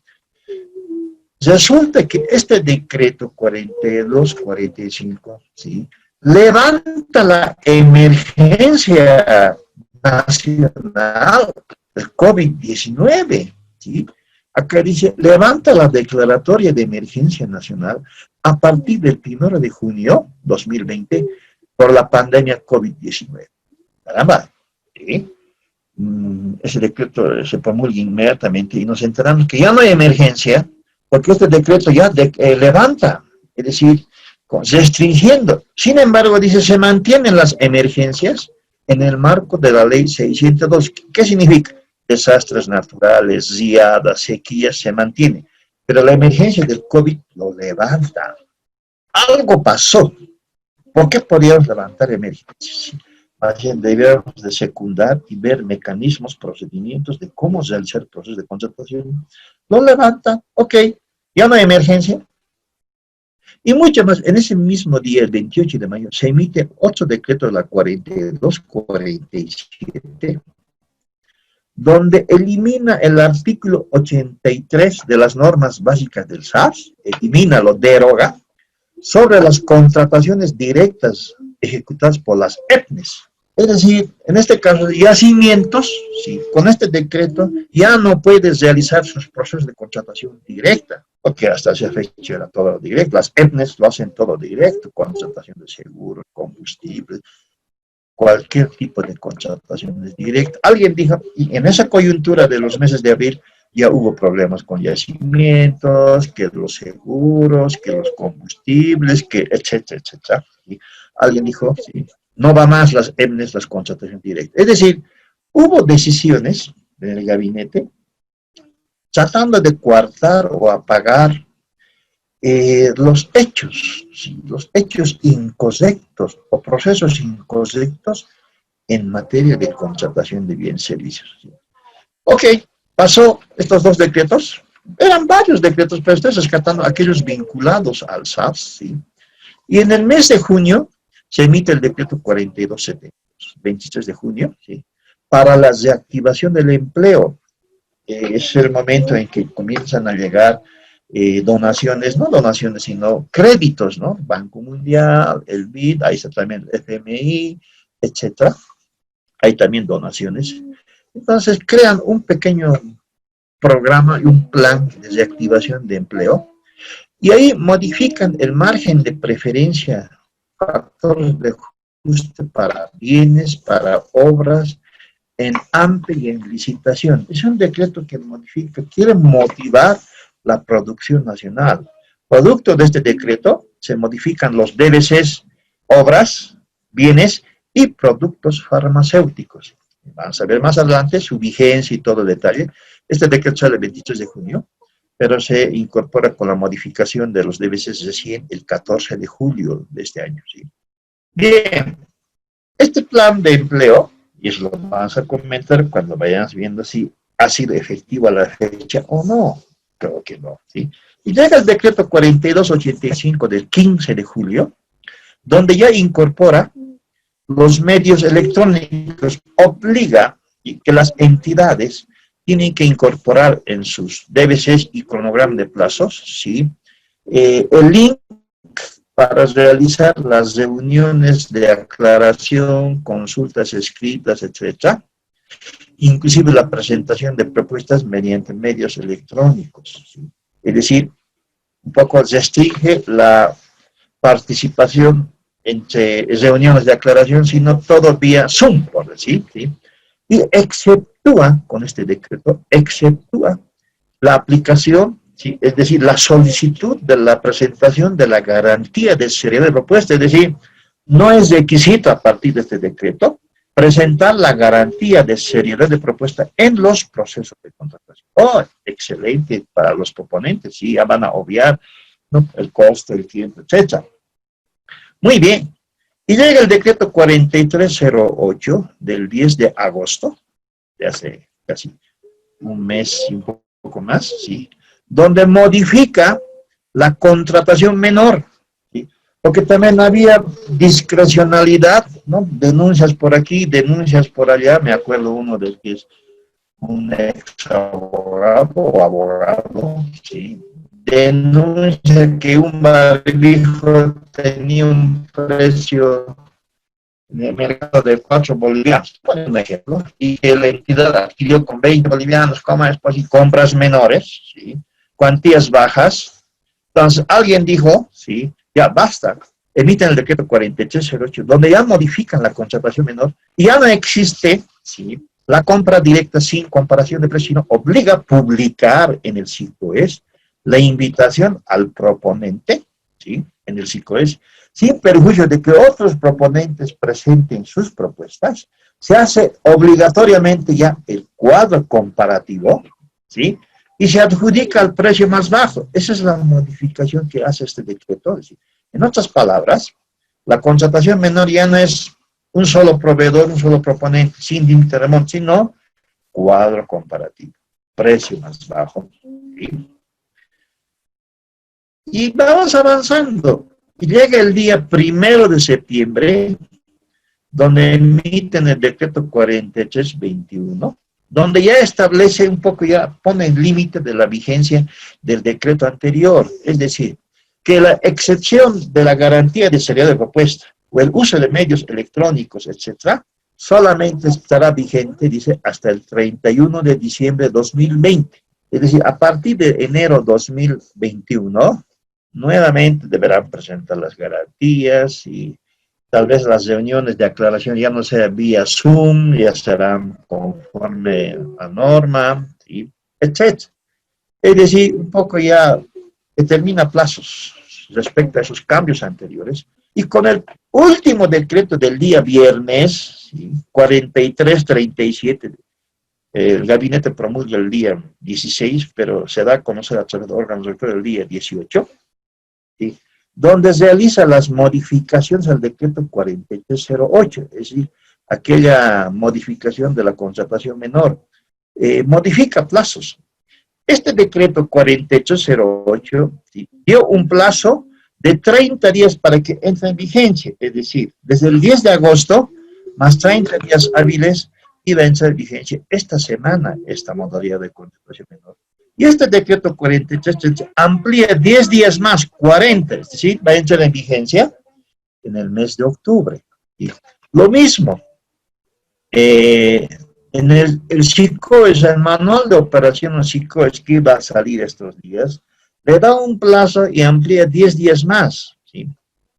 S2: resulta que este decreto 4245, ¿sí?, levanta la emergencia nacional del COVID-19, ¿sí? Acá dice, levanta la declaratoria de emergencia nacional a partir del 1 de junio 2020 por la pandemia COVID-19. Caramba, ¿sí? Ese decreto se promulga inmediatamente y nos enteramos que ya no hay emergencia, porque este decreto ya levanta, es decir, restringiendo. Sin embargo, dice, se mantienen las emergencias en el marco de la ley 602. ¿Qué significa? Desastres naturales, riadas, sequías, se mantiene. Pero la emergencia del COVID lo levanta. Algo pasó. ¿Por qué podíamos levantar emergencias? Más bien, debíamos de secundar y ver mecanismos, procedimientos de cómo realizar el proceso de contratación. Lo levanta, ok, ya no hay emergencia. Y mucho más, en ese mismo día, el 28 de mayo, se emite otro decreto de la 4247, donde elimina el artículo 83 de las normas básicas del SARS, elimina, lo deroga, sobre las contrataciones directas ejecutadas por las EPNES. Es decir, en este caso, yacimientos, sí, con este decreto ya no puedes realizar sus procesos de contratación directa, porque hasta esa fecha era todo directo. Las EPNES lo hacen todo directo, contratación de seguros, combustible, cualquier tipo de contratación es directa. Alguien dijo, y en esa coyuntura de los meses de abril ya hubo problemas con yacimientos, que los seguros, que los combustibles, que etcétera, etcétera. ¿Sí? Alguien dijo, sí, no va más las EPNES, las contrataciones directas. Es decir, hubo decisiones en el gabinete tratando de coartar o apagar los hechos, ¿sí?, los hechos incorrectos o procesos incorrectos en materia de contratación de bienes y servicios. ¿Sí? Ok, pasó estos dos decretos, eran varios decretos, pero estoy rescatando aquellos vinculados al SARS, ¿sí? Y en el mes de junio se emite el decreto 4270, 23 de junio, ¿sí?, para la reactivación del empleo. Es el momento en que comienzan a llegar donaciones, no donaciones, sino créditos, ¿no? Banco Mundial, el BID, ahí está también el FMI, etcétera. Hay también donaciones. Entonces crean un pequeño programa y un plan de reactivación de empleo, y ahí modifican el margen de preferencia, factores de ajuste para bienes, para obras, en AMPE y en licitación. Es un decreto que modifica, quiere motivar la producción nacional. Producto de este decreto se modifican los DBCs, obras, bienes y productos farmacéuticos. Vamos a ver más adelante su vigencia y todo el detalle. Este decreto sale el 23 de junio, pero se incorpora con la modificación de los DBCs recién el 14 de julio de este año. ¿Sí? Bien, este plan de empleo, y eso lo vamos a comentar cuando vayamos viendo si ha sido efectiva la fecha o no. Creo que no, ¿sí? Y llega el decreto 4285 del 15 de julio, donde ya incorpora los medios electrónicos, obliga que las entidades tienen que incorporar en sus DBCs y cronograma de plazos, ¿sí?, el link para realizar las reuniones de aclaración, consultas escritas, etcétera, inclusive la presentación de propuestas mediante medios electrónicos, ¿sí? Es decir, un poco restringe la participación entre reuniones de aclaración, sino todo vía Zoom, por decir, ¿sí? Y exceptúa, con este decreto, exceptúa la aplicación, ¿sí?, es decir, la solicitud de la presentación de la garantía de seriedad de propuesta, es decir, no es requisito a partir de este decreto presentar la garantía de seriedad de propuesta en los procesos de contratación. Oh, excelente para los proponentes, sí, ya van a obviar, ¿no?, el costo, el tiempo, etc. Muy bien. Y llega el decreto 4308 del 10 de agosto, de hace casi un mes y un poco más, ¿sí? Donde modifica la contratación menor, ¿sí? Porque también había discrecionalidad, ¿no? Denuncias por aquí, denuncias por allá. Me acuerdo uno de que es un ex abogado o abogado, ¿sí? Denuncia que un barbijo tenía un precio en el mercado de 4 bolivianos, por un ejemplo, y que la entidad adquirió con 20 bolivianos, como después y compras menores, ¿sí? Cuantías bajas. Entonces alguien dijo, sí, ya basta, emiten el decreto 4308, donde ya modifican la contratación menor y ya no existe, sí, la compra directa sin comparación de precios, sino obliga a publicar en el SICOES la invitación al proponente, ¿sí? En el SICOES, sin perjuicio de que otros proponentes presenten sus propuestas, se hace obligatoriamente ya el cuadro comparativo, ¿sí? Y se adjudica el precio más bajo. Esa es la modificación que hace este decreto. ¿Sí? En otras palabras, la contratación menor ya no es un solo proveedor, un solo proponente, sin límite de remonto, sino cuadro comparativo, precio más bajo. ¿Sí? Y vamos avanzando. Y llega el día 1 de septiembre, donde emiten el decreto 4321, donde ya establece un poco, ya pone el límite de la vigencia del decreto anterior. Es decir, que la excepción de la garantía de seriedad de propuesta o el uso de medios electrónicos, etcétera, solamente estará vigente, dice, hasta el 31 de diciembre de 2020. Es decir, a partir de enero 2021, nuevamente deberán presentar las garantías y tal vez las reuniones de aclaración ya no sea vía Zoom, ya serán conforme a norma, ¿sí? Etc. Es decir, un poco ya determina plazos respecto a esos cambios anteriores. Y con el último decreto del día viernes, ¿sí? 4337, el gabinete promulga el día 16, pero se da a conocer a través de órganos rectores el día 18, ¿sí? Donde realiza las modificaciones al decreto 4308, es decir, aquella modificación de la contratación menor, modifica plazos. Este decreto 4808 ¿sí? Dio un plazo de 30 días para que entre en vigencia, es decir, desde el 10 de agosto, más 30 días hábiles, iba a entrar en vigencia esta semana esta modalidad de contratación menor. Y este decreto 43 amplía 10 días más, 40, es decir, va a entrar en vigencia en el mes de octubre. Y lo mismo, en el SICOES, el manual de operación SICOES que va a salir estos días, le da un plazo y amplía 10 días más, ¿sí?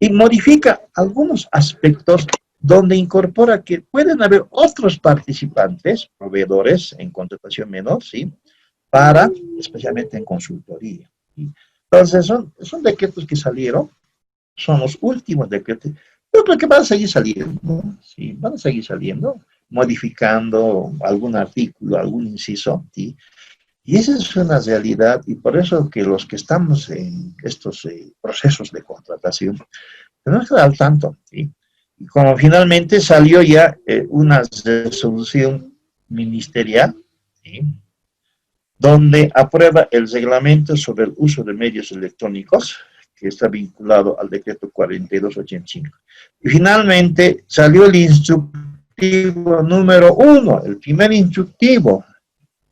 S2: Y modifica algunos aspectos donde incorpora que pueden haber otros participantes, proveedores en contratación menor, ¿sí? Para, especialmente en consultoría. ¿Sí? Entonces, son decretos que salieron, son los últimos decretos. Yo creo que van a seguir saliendo, ¿sí? Van a seguir saliendo, modificando algún artículo, algún inciso, ¿sí? Y esa es una realidad, y por eso que los que estamos en estos procesos de contratación, tenemos que estar al tanto, ¿sí? Y como finalmente salió ya una resolución ministerial, ¿sí? Donde aprueba el reglamento sobre el uso de medios electrónicos, que está vinculado al decreto 4285. Y finalmente salió el instructivo número 1, el primer instructivo,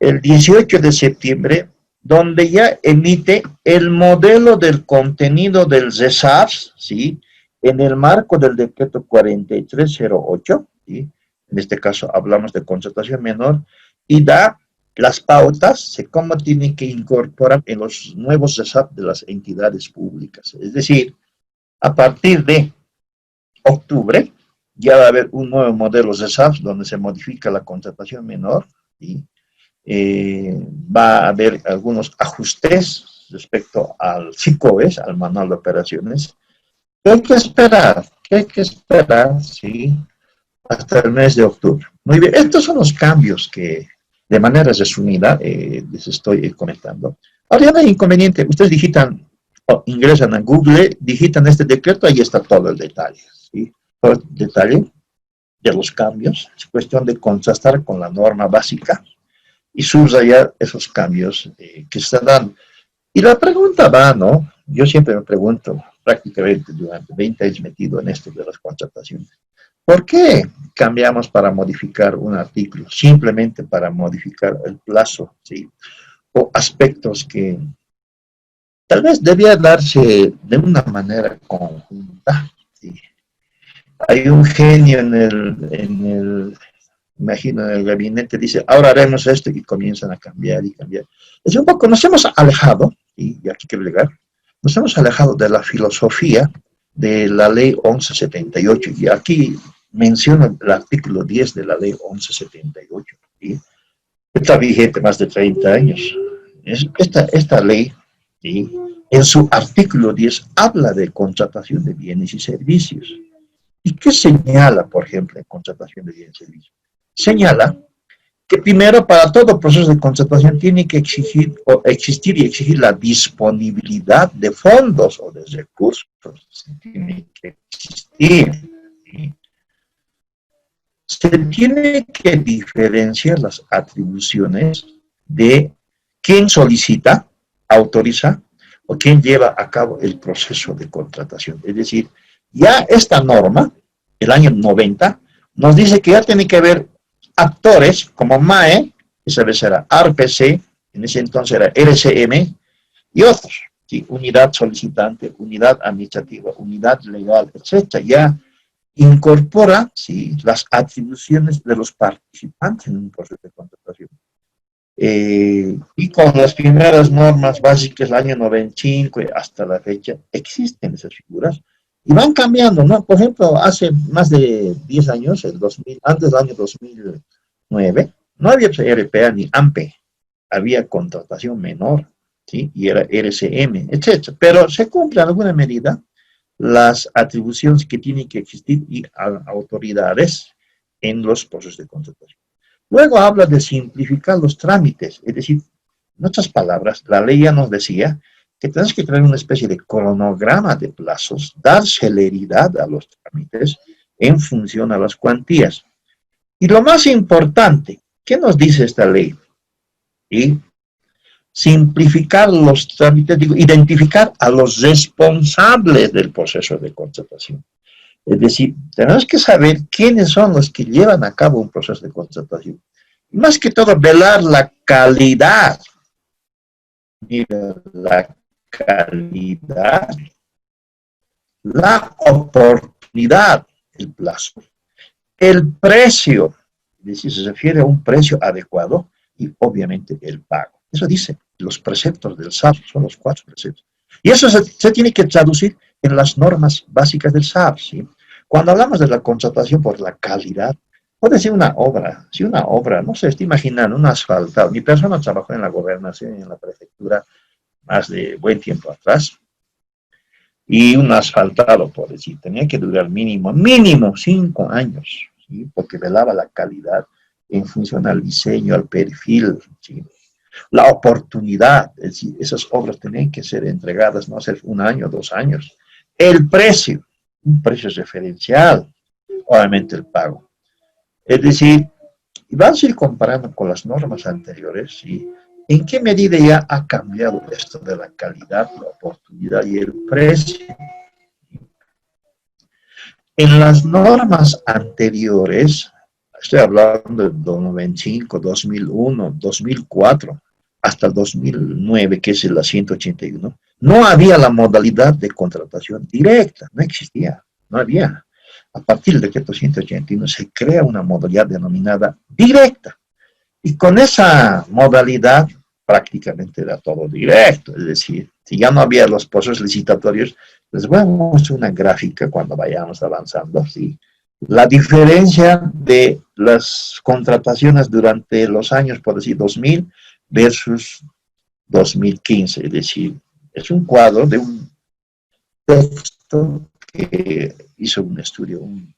S2: el 18 de septiembre, donde ya emite el modelo del contenido del RESARS, ¿sí? En el marco del decreto 4308, ¿sí? En este caso hablamos de contratación menor, y da las pautas de cómo tienen que incorporar en los nuevos RESAP de las entidades públicas. Es decir, a partir de octubre ya va a haber un nuevo modelo RESAP donde se modifica la contratación menor, ¿sí? Va a haber algunos ajustes respecto al SICOES, al manual de operaciones. ¿Qué hay que esperar? ¿Qué hay que esperar? Sí, hasta el mes de octubre. Muy bien, estos son los cambios que de manera resumida les estoy comentando. Ahora ya no hay inconveniente, ustedes digitan o ingresan a Google, digitan este decreto, ahí está todo el detalle, ¿sí? Todo el detalle de los cambios, es cuestión de contrastar con la norma básica. y subrayar esos cambios que se dan. Y la pregunta va, ¿no? Yo siempre me pregunto, prácticamente durante 20 años metido en esto de las contrataciones, ¿por qué cambiamos para modificar un artículo? Simplemente para modificar el plazo, ¿sí? O aspectos que tal vez debía darse de una manera conjunta, ¿sí? Hay un genio imagino, en el gabinete, dice, ahora haremos esto, y comienzan a cambiar y cambiar. Es un poco, nos hemos alejado, y aquí quiero llegar, nos hemos alejado de la filosofía de la ley 1178, y aquí menciono el artículo 10 de la ley 1178, ¿sí? Está vigente más de 30 años. Esta ley, ¿sí?, en su artículo 10 habla de contratación de bienes y servicios. ¿Y qué señala, por ejemplo, en contratación de bienes y servicios? Señala que primero para todo proceso de contratación tiene que existir y exigir la disponibilidad de fondos o de recursos. Tiene que existir, ¿sí? Se tiene que diferenciar las atribuciones de quién solicita, autoriza, o quién lleva a cabo el proceso de contratación. Es decir, ya esta norma, el año 90, nos dice que ya tiene que haber actores como MAE, esa vez era ARPC, en ese entonces era RCM, y otros, ¿sí? Unidad solicitante, unidad administrativa, unidad legal, etc. Ya incorpora, ¿sí?, las atribuciones de los participantes en un proceso de contratación. Y con las primeras normas básicas del año 95 hasta la fecha, existen esas figuras y van cambiando, ¿no? Por ejemplo, hace más de 10 años, antes del año 2009, no había RPA ni AMPE, había contratación menor, ¿sí? Y era RCM, etc. Pero se cumple en alguna medida las atribuciones que tienen que existir y autoridades en los procesos de contratación. Luego habla de simplificar los trámites, es decir, en otras palabras, la ley ya nos decía que tenemos que crear una especie de cronograma de plazos, dar celeridad a los trámites en función a las cuantías. Y lo más importante, ¿qué nos dice esta ley? ¿Sí? Simplificar los trámites, digo, identificar a los responsables del proceso de contratación. Es decir, tenemos que saber quiénes son los que llevan a cabo un proceso de contratación. Y más que todo, velar la calidad. Mira, la calidad, la oportunidad, el plazo, el precio, es decir, se refiere a un precio adecuado, y obviamente el pago. Eso dice los preceptos del SAP, son los 4 preceptos. Y eso se tiene que traducir en las normas básicas del SAP, ¿sí? Cuando hablamos de la contratación por la calidad, puede ser una obra, si una obra, no sé, estoy imaginando un asfaltado. Mi persona trabajó en la gobernación y en la prefectura más de buen tiempo atrás, y un asfaltado, por decir, tenía que durar mínimo 5 años, ¿sí? Porque velaba la calidad en función al diseño, al perfil, ¿sí? La oportunidad, es decir, esas obras tenían que ser entregadas, no hace 1 año, 2 años. El precio, un precio referencial, obviamente el pago. Es decir, vamos a ir comparando con las normas anteriores, ¿sí? ¿En qué medida ya ha cambiado esto de la calidad, la oportunidad y el precio? En las normas anteriores, estoy hablando del 95, 2001, 2004, hasta el 2009, que es la 181, no había la modalidad de contratación directa, no existía, no había. A partir del decreto 181 se crea una modalidad denominada directa. Y con esa modalidad prácticamente era todo directo, es decir, si ya no había los procesos licitatorios, les voy a mostrar una gráfica cuando vayamos avanzando, ¿sí? La diferencia de las contrataciones durante los años, por decir, 2000 versus 2015, es decir, es un cuadro de un texto que hizo un estudio, un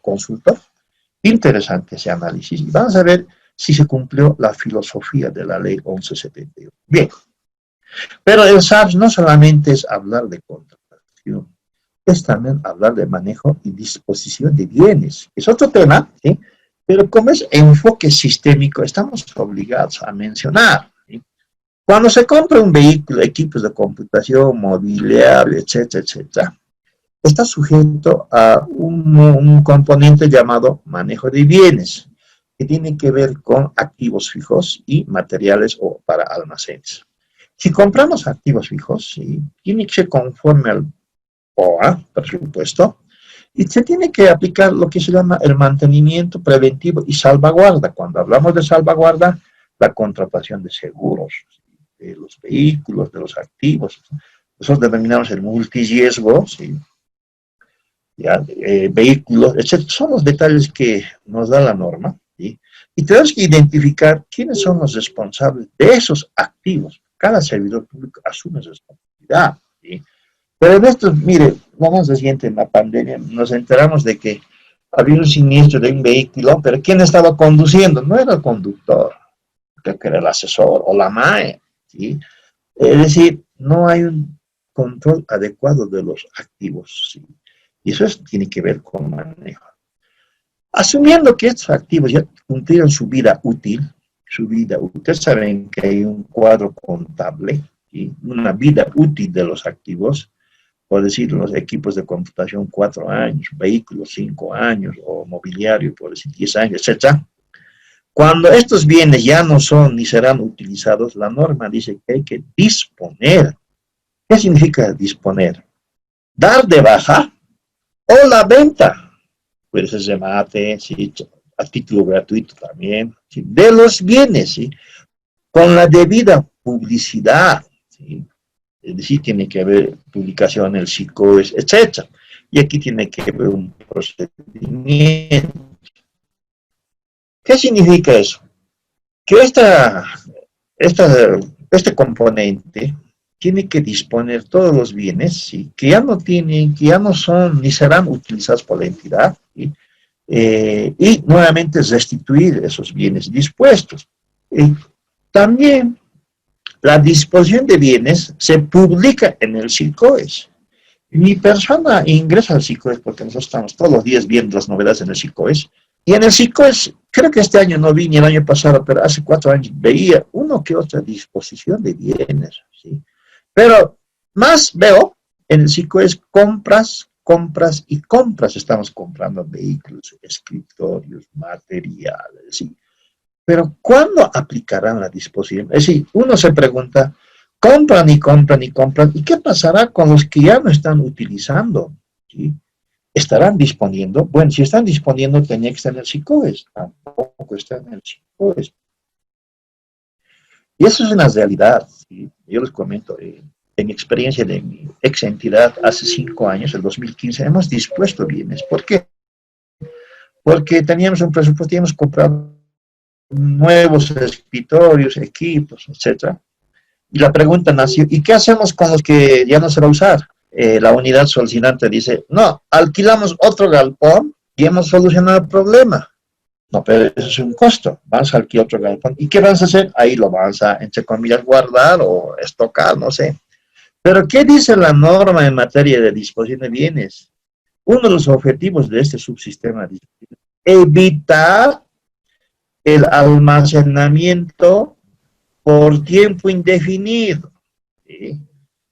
S2: consultor. Interesante ese análisis. Y vamos a ver si se cumplió la filosofía de la ley 1178. Bien, pero el SAP no solamente es hablar de contratación, es también hablar de manejo y disposición de bienes. Es otro tema, ¿sí? Pero como es enfoque sistémico, estamos obligados a mencionar. ¿Sí? Cuando se compra un vehículo, equipos de computación, mobiliario, etcétera, etcétera, está sujeto a un componente llamado manejo de bienes, que tiene que ver con activos fijos y materiales o para almacenes. Si compramos activos fijos, ¿sí? Tiene que ser conforme al POA, por supuesto, y se tiene que aplicar lo que se llama el mantenimiento preventivo y salvaguarda. Cuando hablamos de salvaguarda, la contratación de seguros, de los vehículos, de los activos. Nosotros denominamos el multiriesgo, ¿sí? Ya, vehículos, etc. Son los detalles que nos da la norma, ¿sí? Y tenemos que identificar quiénes son los responsables de esos activos. Cada servidor público asume su responsabilidad, ¿sí? Pero en esto, mire, lo más reciente en la pandemia, nos enteramos de que había un siniestro de un vehículo, pero ¿quién estaba conduciendo? No era el conductor, creo que era el asesor o la MAE, ¿sí? Es decir, no hay un control adecuado de los activos, ¿sí? Y eso tiene que ver con manejo. Asumiendo que estos activos ya cumplieron su vida útil, ustedes saben que hay un cuadro contable, ¿sí? Una vida útil de los activos, por decir, los equipos de computación 4 años, vehículos 5 años, o mobiliario, por decir 10 años, etc. Cuando estos bienes ya no son ni serán utilizados, la norma dice que hay que disponer. ¿Qué significa disponer? Dar de baja o la venta. Puede ser remate, ¿sí? A título gratuito también, ¿sí? De los bienes, ¿sí? Con la debida publicidad, ¿sí? Es decir, tiene que haber publicación en el SICOES, etc. Y aquí tiene que haber un procedimiento. ¿Qué significa eso? Que este componente tiene que disponer todos los bienes, ¿sí? Que ya no tienen, que ya no son ni serán utilizados por la entidad, ¿sí? Y nuevamente restituir esos bienes dispuestos. También la disposición de bienes se publica en el SICOES. Mi persona ingresa al SICOES porque nosotros estamos todos los días viendo las novedades en el SICOES. Y en el SICOES, creo que este año no vi ni el año pasado, pero hace 4 años veía uno que otra disposición de bienes, ¿sí? Pero más veo en el SICOES compras, compras y compras. Estamos comprando vehículos, escritorios, materiales, ¿sí? Pero ¿cuándo aplicarán la disposición? Es decir, uno se pregunta, compran y compran y compran, ¿y qué pasará con los que ya no están utilizando? ¿Sí? ¿Estarán disponiendo? Bueno, si están disponiendo, tenía que estar en el SICOES. Tampoco está en el SICOES. Y eso es una realidad, ¿sí? Yo les comento, en mi experiencia de mi ex entidad, hace 5 años, el 2015, hemos dispuesto bienes. ¿Por qué? Porque teníamos un presupuesto, teníamos comprado nuevos escritorios, equipos, etc. Y la pregunta nació, ¿y qué hacemos con los que ya no se va a usar? La unidad solicitante dice, no, alquilamos otro galpón y hemos solucionado el problema. No, pero eso es un costo. Vamos a alquilar otro galpón. ¿Y qué vamos a hacer? Ahí lo vamos a, entre comillas, guardar o estocar, no sé. Pero ¿qué dice la norma en materia de disposición de bienes? Uno de los objetivos de este subsistema es evitar el almacenamiento por tiempo indefinido, ¿sí?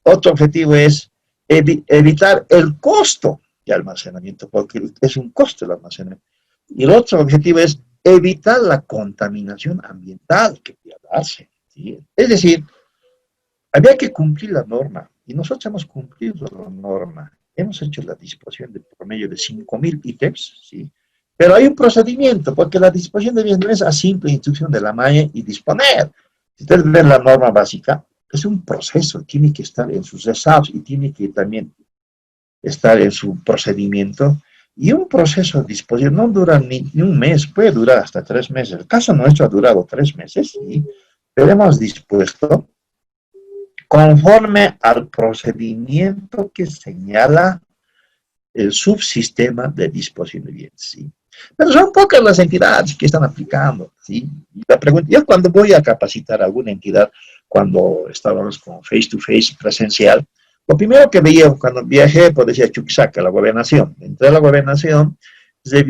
S2: Otro objetivo es evitar el costo de almacenamiento, porque es un costo el almacenamiento. Y el otro objetivo es evitar la contaminación ambiental que puede darse, ¿sí? Es decir, había que cumplir la norma, y nosotros hemos cumplido la norma. Hemos hecho la disposición de promedio de 5.000 ítems, ¿sí? Pero hay un procedimiento, porque la disposición de bienes no es a simple instrucción de la MAE y disponer. Si ustedes ven la norma básica, es un proceso, tiene que estar en sus resabios y tiene que también estar en su procedimiento. Y un proceso de disposición no dura ni un mes, puede durar hasta 3 meses. El caso nuestro ha durado 3 meses, ¿sí? Pero hemos dispuesto conforme al procedimiento que señala el subsistema de disposición de bienes, ¿sí? Pero son pocas las entidades que están aplicando, ¿sí? Y la pregunta, yo cuando voy a capacitar a alguna entidad, cuando estábamos con face to face presencial, lo primero que veía cuando viajé, pues decía Chuquisaca, la gobernación. Entré a la gobernación,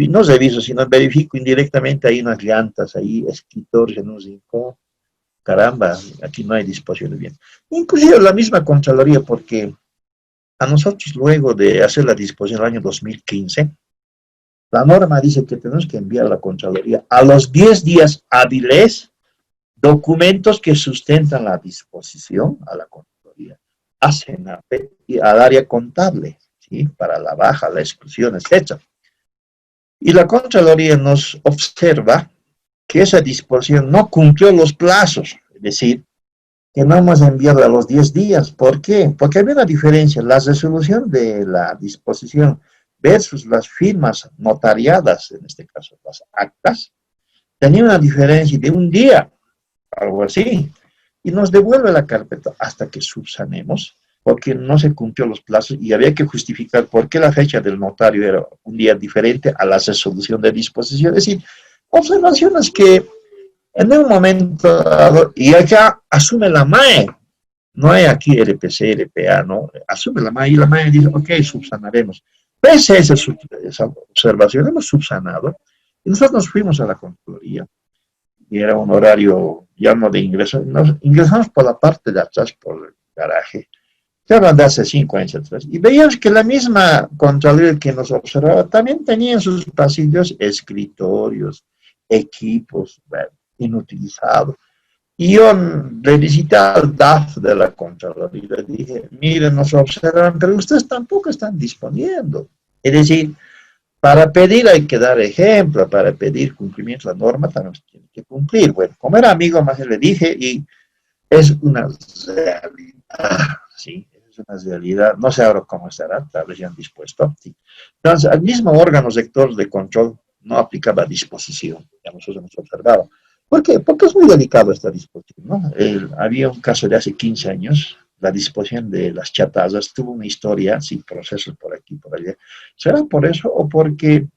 S2: no reviso, sino verifico indirectamente, hay unas llantas, ahí escritorios en un rincón, caramba, aquí no hay disposición de bien. Inclusive la misma Contraloría, porque a nosotros luego de hacer la disposición del año 2015, la norma dice que tenemos que enviar a la Contraloría a los 10 días hábiles documentos que sustentan la disposición a la Contraloría, a SENAPE y al área contable, ¿sí? Para la baja, la exclusión, etc. Y la Contraloría nos observa que esa disposición no cumplió los plazos, es decir, que no hemos enviado a los 10 días. ¿Por qué? Porque había una diferencia, la resolución de la disposición versus las firmas notariadas, en este caso las actas, tenía una diferencia de un día, algo así, y nos devuelve la carpeta hasta que subsanemos, porque no se cumplió los plazos y había que justificar por qué la fecha del notario era un día diferente a la resolución de disposición. Es decir, observaciones que en un momento dado, y acá asume la MAE, no hay aquí RPC, RPA, no, asume la MAE y la MAE dice, ok, subsanaremos. Pese a esa observación, hemos subsanado, y nosotros nos fuimos a la Contraloría, y era un horario ya no de ingreso, nos ingresamos por la parte de atrás, por el garaje, que hablan de hace 5 años atrás, y veíamos que la misma Contraloría que nos observaba también tenía en sus pasillos escritorios, equipos, bueno, inutilizados. Y yo le visité al DAF de la Contraloría y le dije, miren, nos observan, pero ustedes tampoco están disponiendo. Es decir, para pedir hay que dar ejemplo, para pedir cumplimiento de la norma también se tiene que cumplir. Bueno, como era amigo, más le dije, y es una realidad, ¿sí? Es una realidad, no sé ahora cómo estará, tal vez ya han dispuesto, ¿sí? Entonces, el mismo órgano sector de control no aplicaba disposición, ya nosotros hemos observado. ¿Por qué? Porque es muy delicado esta disposición, ¿no? Había un caso de hace 15 años, la disposición de las chatarras tuvo una historia, sin procesos por aquí, por allá. ¿Será por eso o porque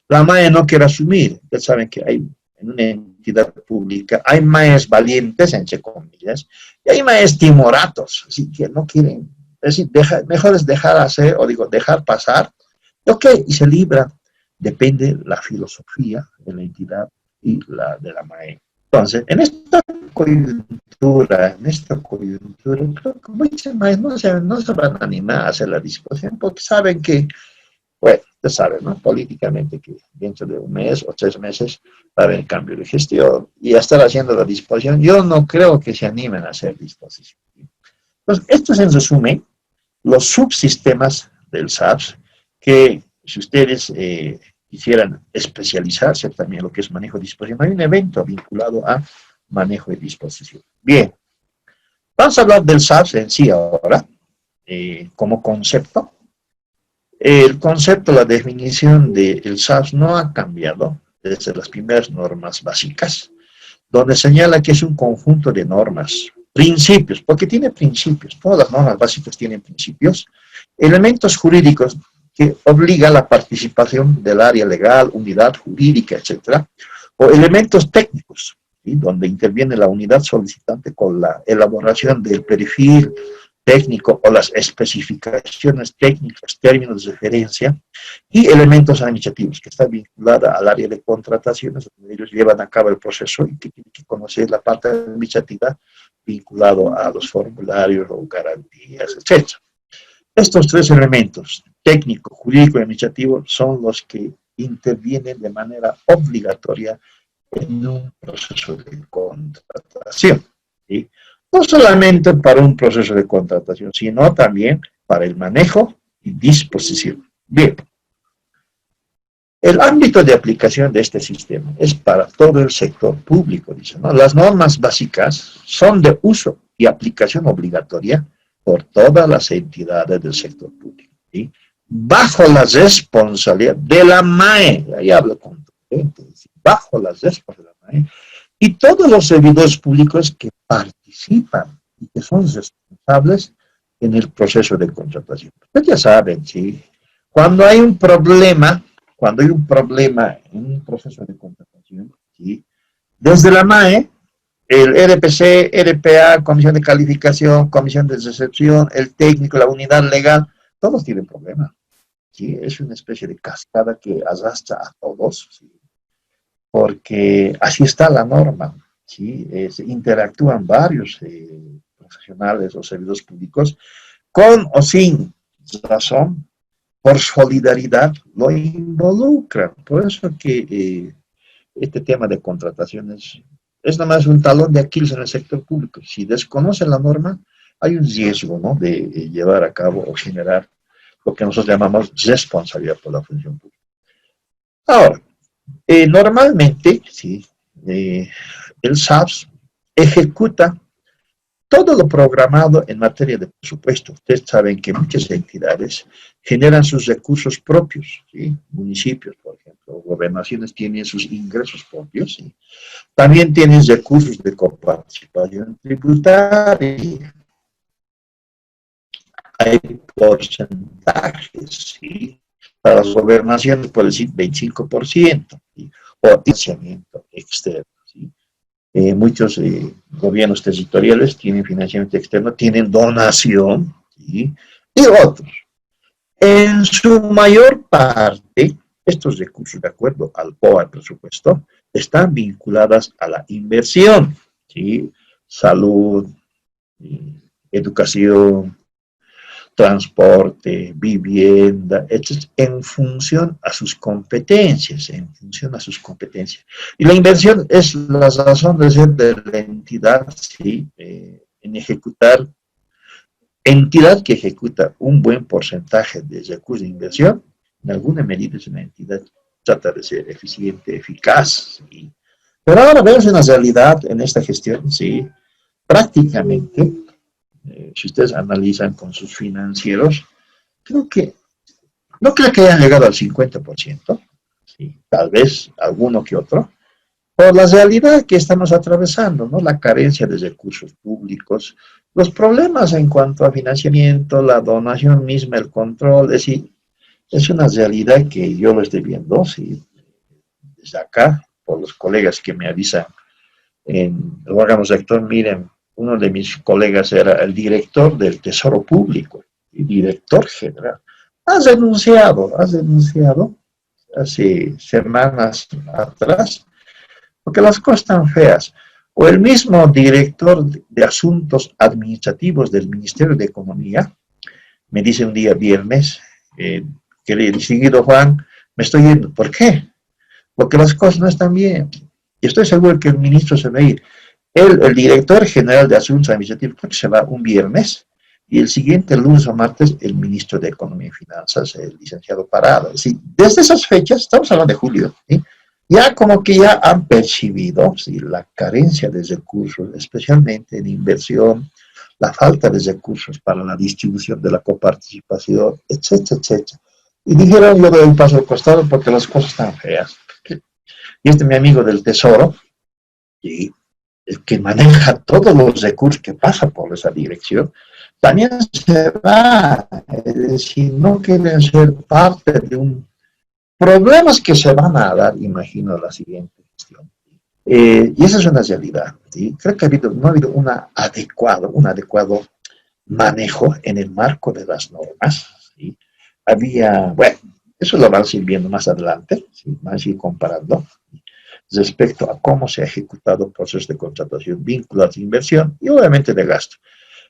S2: la MAE no quiere asumir? Ustedes saben que hay en una entidad pública, hay MAEs valientes, entre comillas, y hay MAEs timoratos, así que no quieren, es decir, mejor es dejar hacer, o digo, dejar pasar, ok, y se libra, depende la filosofía de la entidad y la de la MAE. Entonces, en esta coyuntura, creo que muchos maestros no se van a animar a hacer la disposición porque saben que, bueno, ustedes saben, ¿no? Políticamente que dentro de un mes o 3 meses va a haber cambio de gestión y a estar haciendo la disposición, yo no creo que se animen a hacer disposición. Entonces, esto es en resumen los subsistemas del SAPS que, si ustedes quisieran especializarse también en lo que es manejo de disposición, hay un evento vinculado a manejo de disposición. Bien, vamos a hablar del SAPS en sí ahora, como concepto. El concepto, la definición del SAPS no ha cambiado desde las primeras normas básicas, donde señala que es un conjunto de normas, principios, porque tiene principios, todas las normas básicas tienen principios, elementos jurídicos que obliga la participación del área legal, unidad jurídica, etcétera, o elementos técnicos, ¿sí? Donde interviene la unidad solicitante con la elaboración del perfil técnico o las especificaciones técnicas, términos de referencia, y elementos administrativos, que está vinculada al área de contrataciones, donde ellos llevan a cabo el proceso y que tienen que conocer la parte administrativa vinculado a los formularios o garantías, etcétera. Estos 3 elementos, técnico, jurídico y administrativo, son los que intervienen de manera obligatoria en un proceso de contratación, ¿sí? No solamente para un proceso de contratación, sino también para el manejo y disposición. Bien, el ámbito de aplicación de este sistema es para todo el sector público, dice, ¿no? Las normas básicas son de uso y aplicación obligatoria por todas las entidades del sector público, ¿sí? Bajo la responsabilidad de la MAE, ahí hablo con bajo la responsabilidad de la MAE, y todos los servidores públicos que participan y que son responsables en el proceso de contratación. Ustedes ya saben, ¿sí? Cuando hay un problema en un proceso de contratación, ¿sí? Desde la MAE, el RPC, RPA, Comisión de Calificación, Comisión de Recepción, el técnico, la unidad legal, todos tienen problemas. ¿sí? Es una especie de cascada que arrastra a todos, ¿sí? Porque así está la norma, ¿sí? Interactúan varios profesionales o servidores públicos con o sin razón, por solidaridad, lo involucran. Por eso que este tema de contrataciones es nada más un talón de Aquiles en el sector público. Si desconocen la norma, hay un riesgo, ¿no?, de llevar a cabo o generar lo que nosotros llamamos responsabilidad por la función pública. Ahora, normalmente, sí, el SAPS ejecuta todo lo programado en materia de presupuesto. Ustedes saben que muchas entidades generan sus recursos propios, ¿sí? Municipios, por ejemplo, gobernaciones tienen sus ingresos propios, ¿sí? También tienen recursos de coparticipación tributaria. Hay porcentajes, ¿sí? Para las gobernaciones, por decir, 25%, ¿sí? O financiamiento externo, ¿sí? Muchos gobiernos territoriales tienen financiamiento externo, tienen donación, ¿sí? Y otros. En su mayor parte, estos recursos, de acuerdo al POA, al presupuesto, están vinculadas a la inversión, ¿sí? Salud, educación, transporte, vivienda, etc., en función a sus competencias, Y la inversión es la razón de ser de la entidad, ¿sí? En ejecutar, entidad que ejecuta un buen porcentaje de recursos de inversión, en alguna medida es una entidad que trata de ser eficiente, eficaz, ¿sí? Pero ahora vemos una realidad en esta gestión, ¿sí? Prácticamente, si ustedes analizan con sus financieros, no creo que hayan llegado al 50%, ¿sí? Tal vez alguno que otro, por la realidad que estamos atravesando, ¿no? La carencia de recursos públicos, los problemas en cuanto a financiamiento, la donación misma, el control, es decir, es una realidad que yo lo estoy viendo, ¿sí? Desde acá, por los colegas que me avisan en el órgano rector, miren, uno de mis colegas era el director del Tesoro Público, el director general. Has denunciado hace semanas atrás, porque las cosas están feas. O el mismo director de Asuntos Administrativos del Ministerio de Economía me dice un día viernes, querido distinguido Juan, me estoy yendo. ¿Por qué? Porque las cosas no están bien. Y estoy seguro que el ministro se va a ir. El director general de Asuntos Administrativos creo que se va un viernes, y el siguiente lunes o martes el ministro de Economía y Finanzas, el licenciado Parado. ¿Sí? Desde esas fechas, estamos hablando de julio, ¿sí? Ya como que ya han percibido, ¿sí?, la carencia de recursos, especialmente en inversión, la falta de recursos para la distribución de la coparticipación, etcétera, etcétera. Y dijeron, yo doy un paso al costado porque las cosas están feas. Y mi amigo del Tesoro, ¿sí?, el que maneja todos los recursos que pasa por esa dirección, también se va, es decir, no quieren ser parte de un problemas que se van a dar, imagino, la siguiente cuestión. Y esa es una realidad, ¿sí? Creo que no ha habido un adecuado manejo en el marco de las normas, ¿sí? Bueno, eso lo van a ir viendo más adelante, ¿sí? Van a ir comparando respecto a cómo se ha ejecutado procesos de contratación vinculados a inversión y obviamente de gasto.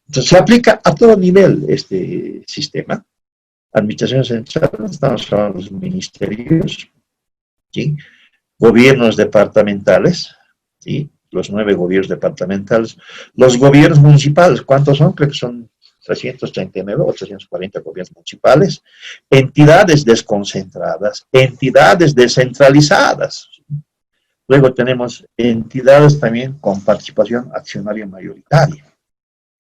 S2: Entonces se aplica a todo nivel este sistema. Administración central, estamos hablando de los ministerios, ¿sí? Gobiernos departamentales, ¿sí? Los 9 gobiernos departamentales, los gobiernos municipales, ¿cuántos son? Creo que son 339 o 340 gobiernos municipales, entidades desconcentradas, entidades descentralizadas. Luego tenemos entidades también con participación accionaria mayoritaria.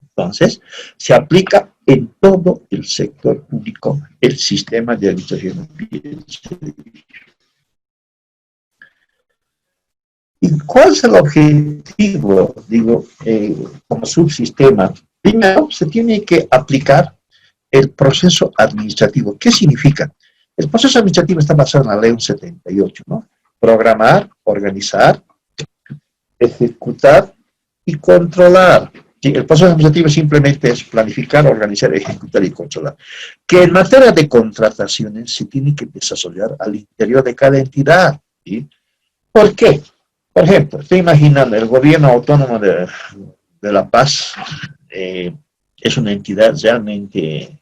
S2: Entonces, se aplica en todo el sector público el sistema de administración de bienes y servicios. ¿Y cuál es el objetivo? Digo, como subsistema. Primero, se tiene que aplicar el proceso administrativo. ¿Qué significa? El proceso administrativo está basado en la ley 78, ¿no? Programar, organizar, ejecutar y controlar. Sí, el proceso administrativo simplemente es planificar, organizar, ejecutar y controlar. Que en materia de contrataciones se tiene que desarrollar al interior de cada entidad. ¿Sí? ¿Por qué? Por ejemplo, estoy imaginando, el gobierno autónomo de La Paz es una entidad realmente,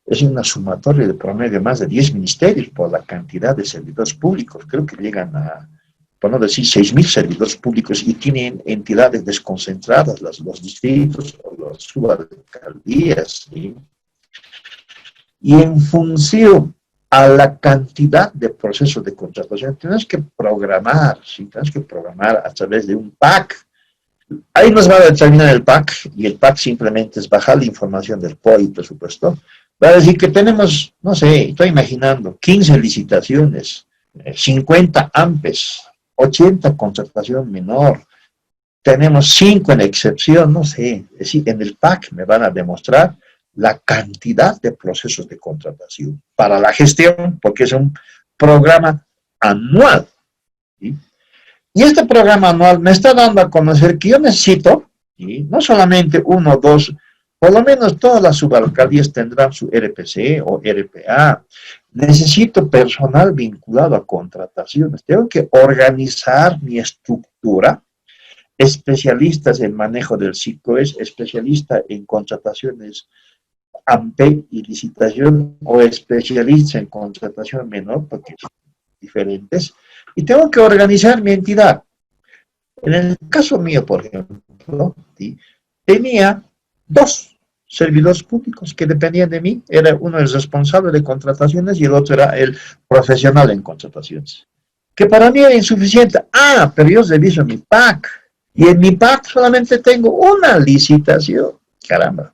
S2: es una sumatoria de promedio de más de 10 ministerios por la cantidad de servidores públicos. Creo que llegan a, por no decir, 6.000 servidores públicos y tienen entidades desconcentradas, los distritos o las subalcaldías. ¿Sí? Y en función a la cantidad de procesos de contratación, tenemos que programar, ¿sí? Tenemos que programar a través de un PAC. Ahí nos va a determinar el PAC, y el PAC simplemente es bajar la información del POI y presupuesto. Va a decir que tenemos, no sé, estoy imaginando, 15 licitaciones, 50 AMPES, 80 contratación menor, tenemos 5 en excepción, no sé. Es decir, en el PAC me van a demostrar la cantidad de procesos de contratación para la gestión, porque es un programa anual. ¿Sí? Y este programa anual me está dando a conocer que yo necesito, ¿sí? No solamente 1 o 2, por lo menos todas las subalcaldías tendrán su RPC o RPA. Necesito personal vinculado a contrataciones. Tengo que organizar mi estructura, especialistas en manejo del SICOES, especialistas en contrataciones AMPE y licitación, o especialistas en contratación menor, porque son diferentes, y tengo que organizar mi entidad. En el caso mío, por ejemplo, ¿sí? Tenía 2 servidores públicos que dependían de mí. Era uno el responsable de contrataciones y el otro era el profesional en contrataciones. Que para mí era insuficiente. Ah, pero yo reviso mi PAC. Y en mi PAC solamente tengo una licitación. Caramba.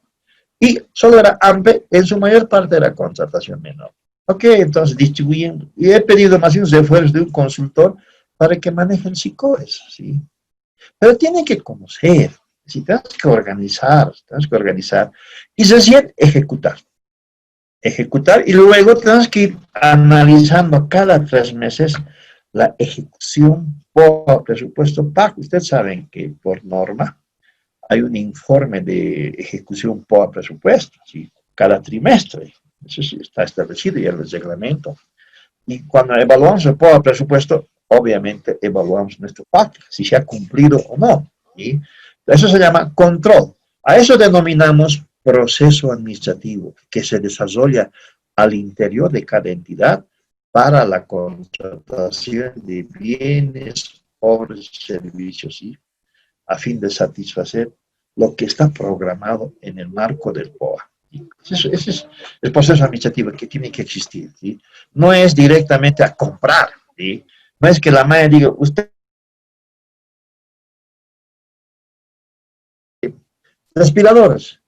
S2: Y solo era AMPE, en su mayor parte era contratación menor. Ok, entonces distribuyen. Y he pedido más bien refuerzos de un consultor para que maneje el SICOES, ¿sí? Pero tienen que conocer, ¿sí? Tenemos que organizar y recién ejecutar. Ejecutar, y luego tenemos que ir analizando cada 3 meses la ejecución por presupuesto PAC. Ustedes saben que por norma hay un informe de ejecución por presupuesto, ¿sí? Cada trimestre. Eso sí está establecido ya en el reglamento. Y cuando evaluamos el por presupuesto, obviamente evaluamos nuestro PAC, si se ha cumplido o no. ¿Sí? Eso se llama control. A eso denominamos proceso administrativo, que se desarrolla al interior de cada entidad para la contratación de bienes, obras y servicios, ¿sí? A fin de satisfacer lo que está programado en el marco del POA. Ese es el proceso administrativo que tiene que existir, ¿sí? No es directamente a comprar, ¿sí? No es que la madre diga, usted... Respiradores.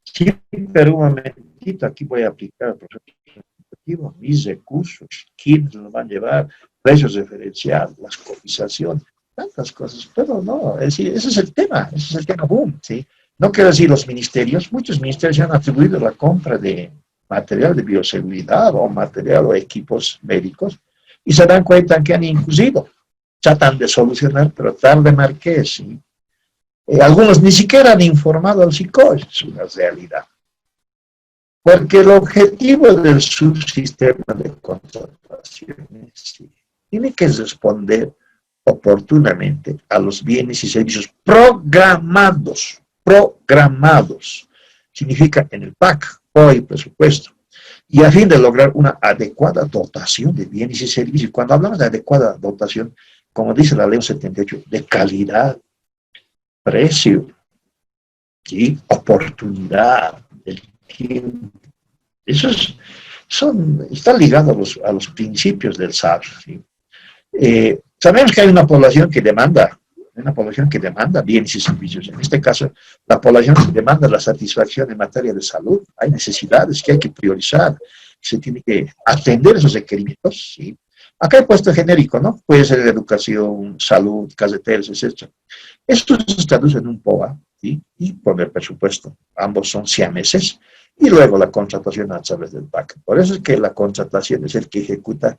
S2: Sí, pero un momentito, aquí voy a aplicar el proceso administrativo, mis recursos, quiénes lo van a llevar, precios referenciales, las cotizaciones, tantas cosas, pero no, es decir, ese es el tema boom, ¿sí? No quiero decir los ministerios, muchos ministerios han atribuido la compra de material de bioseguridad o material o equipos médicos y se dan cuenta que han incluido, tratan de solucionar, pero tarde marqués, ¿sí? Algunos ni siquiera han informado al SICOES, es una realidad. Porque el objetivo del subsistema de contrataciones, ¿sí? Tiene que responder oportunamente a los bienes y servicios programados. Significa en el PAC, POI, presupuesto. Y a fin de lograr una adecuada dotación de bienes y servicios. Cuando hablamos de adecuada dotación, como dice la ley 78, de calidad, precio, ¿sí? Oportunidad, el tiempo. Eso está ligado a los principios del SAR, ¿sí? Sabemos que hay una población que demanda bienes y servicios. En este caso, la población que demanda la satisfacción en materia de salud. Hay necesidades que hay que priorizar, se tiene que atender esos requerimientos, ¿sí? Acá he puesto genérico, ¿no? Puede ser educación, salud, carreteras, etc. Esto se traduce en un POA, ¿sí? Y por el presupuesto. Ambos son siameses. Y luego la contratación a través del PAC. Por eso es que la contratación es el que ejecuta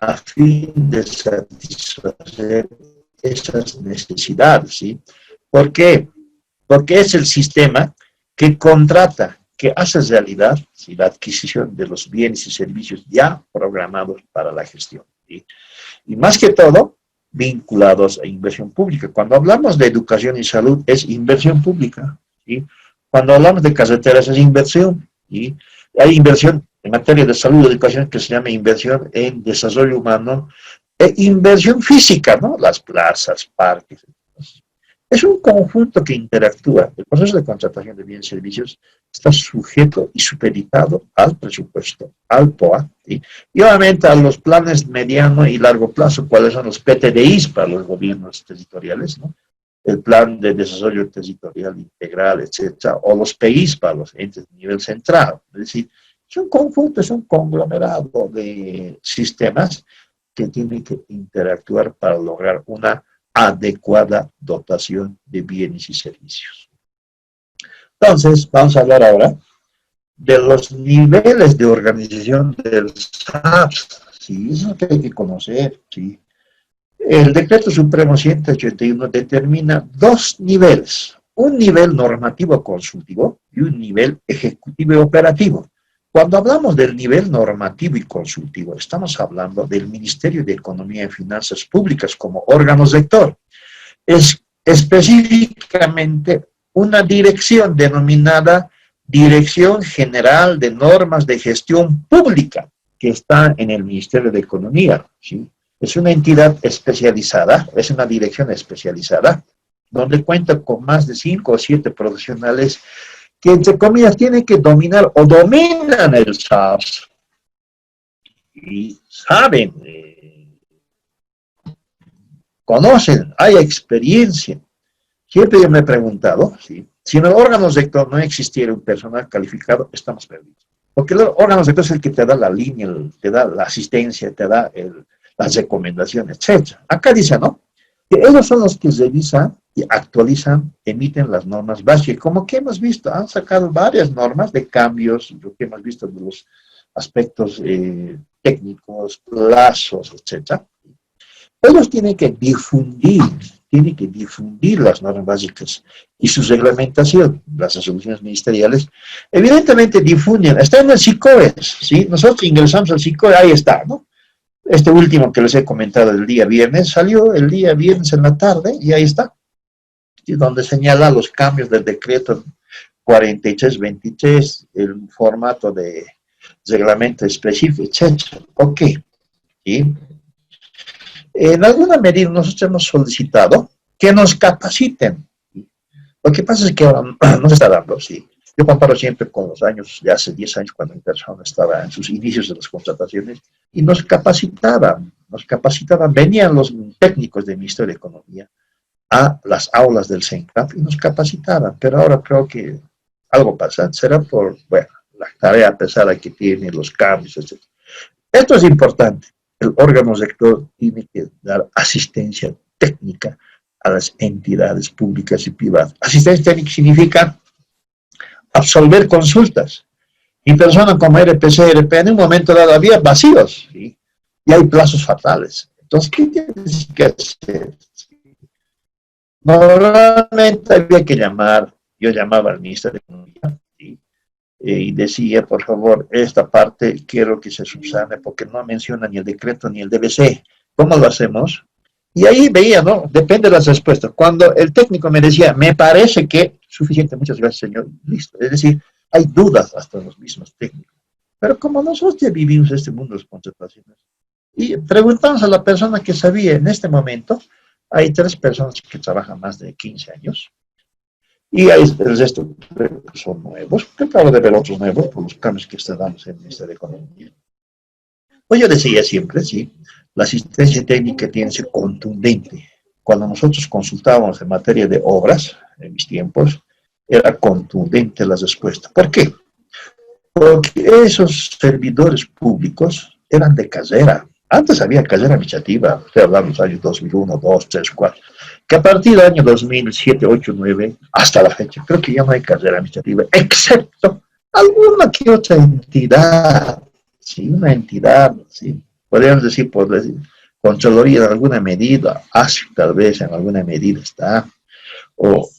S2: a fin de satisfacer esas necesidades, ¿sí? ¿Por qué? porque es el sistema que contrata, que hace realidad, ¿sí?, la adquisición de los bienes y servicios ya programados para la gestión, ¿sí? Y más que todo, vinculados a inversión pública. Cuando hablamos de educación y salud, es inversión pública, ¿sí? Cuando hablamos de carreteras, es inversión, ¿sí? Hay inversión en materia de salud y educación que se llama inversión en desarrollo humano, e inversión física, ¿no? Las plazas, parques. Es un conjunto que interactúa. El proceso de contratación de bienes y servicios está sujeto y supeditado al presupuesto, al POA, ¿sí? Y obviamente a los planes mediano y largo plazo, cuáles son los PTDIs para los gobiernos territoriales, ¿no? El plan de desarrollo territorial integral, etcétera, o los PIs para los entes de nivel central. Es decir, es un conjunto, es un conglomerado de sistemas que tienen que interactuar para lograr una adecuada dotación de bienes y servicios. Entonces, vamos a hablar ahora de los niveles de organización del SAPS. Sí, eso es lo que hay que conocer, sí. El Decreto Supremo 181 determina dos niveles, un nivel normativo consultivo y un nivel ejecutivo y operativo. Cuando hablamos del nivel normativo y consultivo, estamos hablando del Ministerio de Economía y Finanzas Públicas como órgano rector. Es específicamente una dirección denominada Dirección General de Normas de Gestión Pública, que está en el Ministerio de Economía, ¿sí? Es una entidad especializada, es una dirección especializada, donde cuenta con más de 5 o 7 profesionales que, entre comillas, tienen que dominar o dominan el SAPS y saben, conocen, hay experiencia. Siempre yo me he preguntado, ¿sí?, si en el órgano rector no existiera un personal calificado, estamos perdidos. Porque el órgano rector es el que te da la línea, te da la asistencia, te da las recomendaciones, etc. Acá dice, ¿no?, que ellos son los que revisan y actualizan, emiten las normas básicas. Como que hemos visto, han sacado varias normas de cambios, lo que hemos visto de los aspectos técnicos, plazos, etc. Ellos tienen que difundir las normas básicas y su reglamentación, las resoluciones ministeriales. Evidentemente difunden, está en el SICOE, ¿sí? Nosotros ingresamos al SICOE, ahí está, ¿no? Este último que les he comentado el día viernes, salió el día viernes en la tarde y ahí está, ¿sí?, donde señala los cambios del decreto 4323, el formato de reglamento específico, etc. Ok, ¿sí? En alguna medida nosotros hemos solicitado que nos capaciten. Lo que pasa es que ahora no se está dando, sí. Yo comparo siempre con los años, de hace 10 años, cuando mi persona estaba en sus inicios de las contrataciones, y nos capacitaban, venían los técnicos del Ministerio de Economía a las aulas del CENCAP y nos capacitaban, pero ahora creo que algo pasa, será por, bueno, la tarea pesada que tiene, los cambios, etc. Esto es importante. El órgano rector tiene que dar asistencia técnica a las entidades públicas y privadas. Asistencia técnica significa absolver consultas. Y personas como RPC, RP, en un momento dado había vacíos, ¿sí?, y hay plazos fatales. Entonces, ¿qué tienes que hacer? Normalmente había que llamar, yo llamaba al ministro de Economía, ¿sí?, y decía, por favor, esta parte quiero que se subsane porque no menciona ni el decreto ni el DBC. ¿Cómo lo hacemos? Y ahí veía, ¿no? Depende de las respuestas. Cuando el técnico me decía, me parece que suficiente, muchas gracias, señor, listo. Es decir, hay dudas hasta en los mismos técnicos. Pero como nosotros ya vivimos este mundo de las contrataciones, y preguntamos a la persona que sabía en este momento, hay 3 personas que trabajan más de 15 años, y hay el resto que son nuevos, que acabo de ver otros nuevos por los cambios que está dando en el Ministerio de Economía. Pues yo decía siempre, sí, la asistencia técnica tiene que ser contundente. Cuando nosotros consultábamos en materia de obras, en mis tiempos, era contundente la respuesta. ¿Por qué? Porque esos servidores públicos eran de carrera. Antes había carrera administrativa, estoy hablando de los años 2001, 2, 3, 4, que a partir del año 2007, 8, 9, hasta la fecha, creo que ya no hay carrera administrativa, excepto alguna que otra entidad, sí, una entidad, sí, podríamos decir, por decir, Contraloría en alguna medida, ASI tal vez en alguna medida está,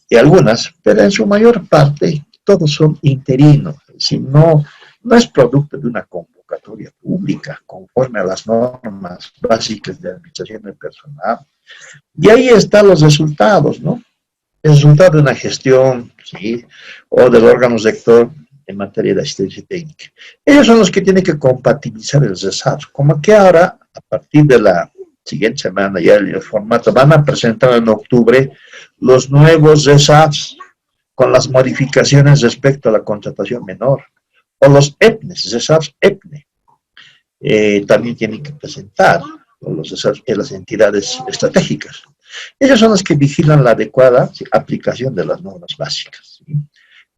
S2: y algunas, pero en su mayor parte todos son interinos, si no es producto de una convocatoria pública conforme a las normas básicas de administración del personal. Y ahí están los resultados, ¿no? El resultado de una gestión, ¿sí? O del órgano rector en materia de asistencia técnica. Ellos son los que tienen que compatibilizar el CESAR, como que ahora, a partir de la siguiente semana, ya el formato, van a presentar en octubre los nuevos CESARs con las modificaciones respecto a la contratación menor, o los EPNES, CESARs EPNE, también tienen que presentar los CESARs en las entidades estratégicas. Ellos son los que vigilan la adecuada aplicación de las normas básicas, ¿sí?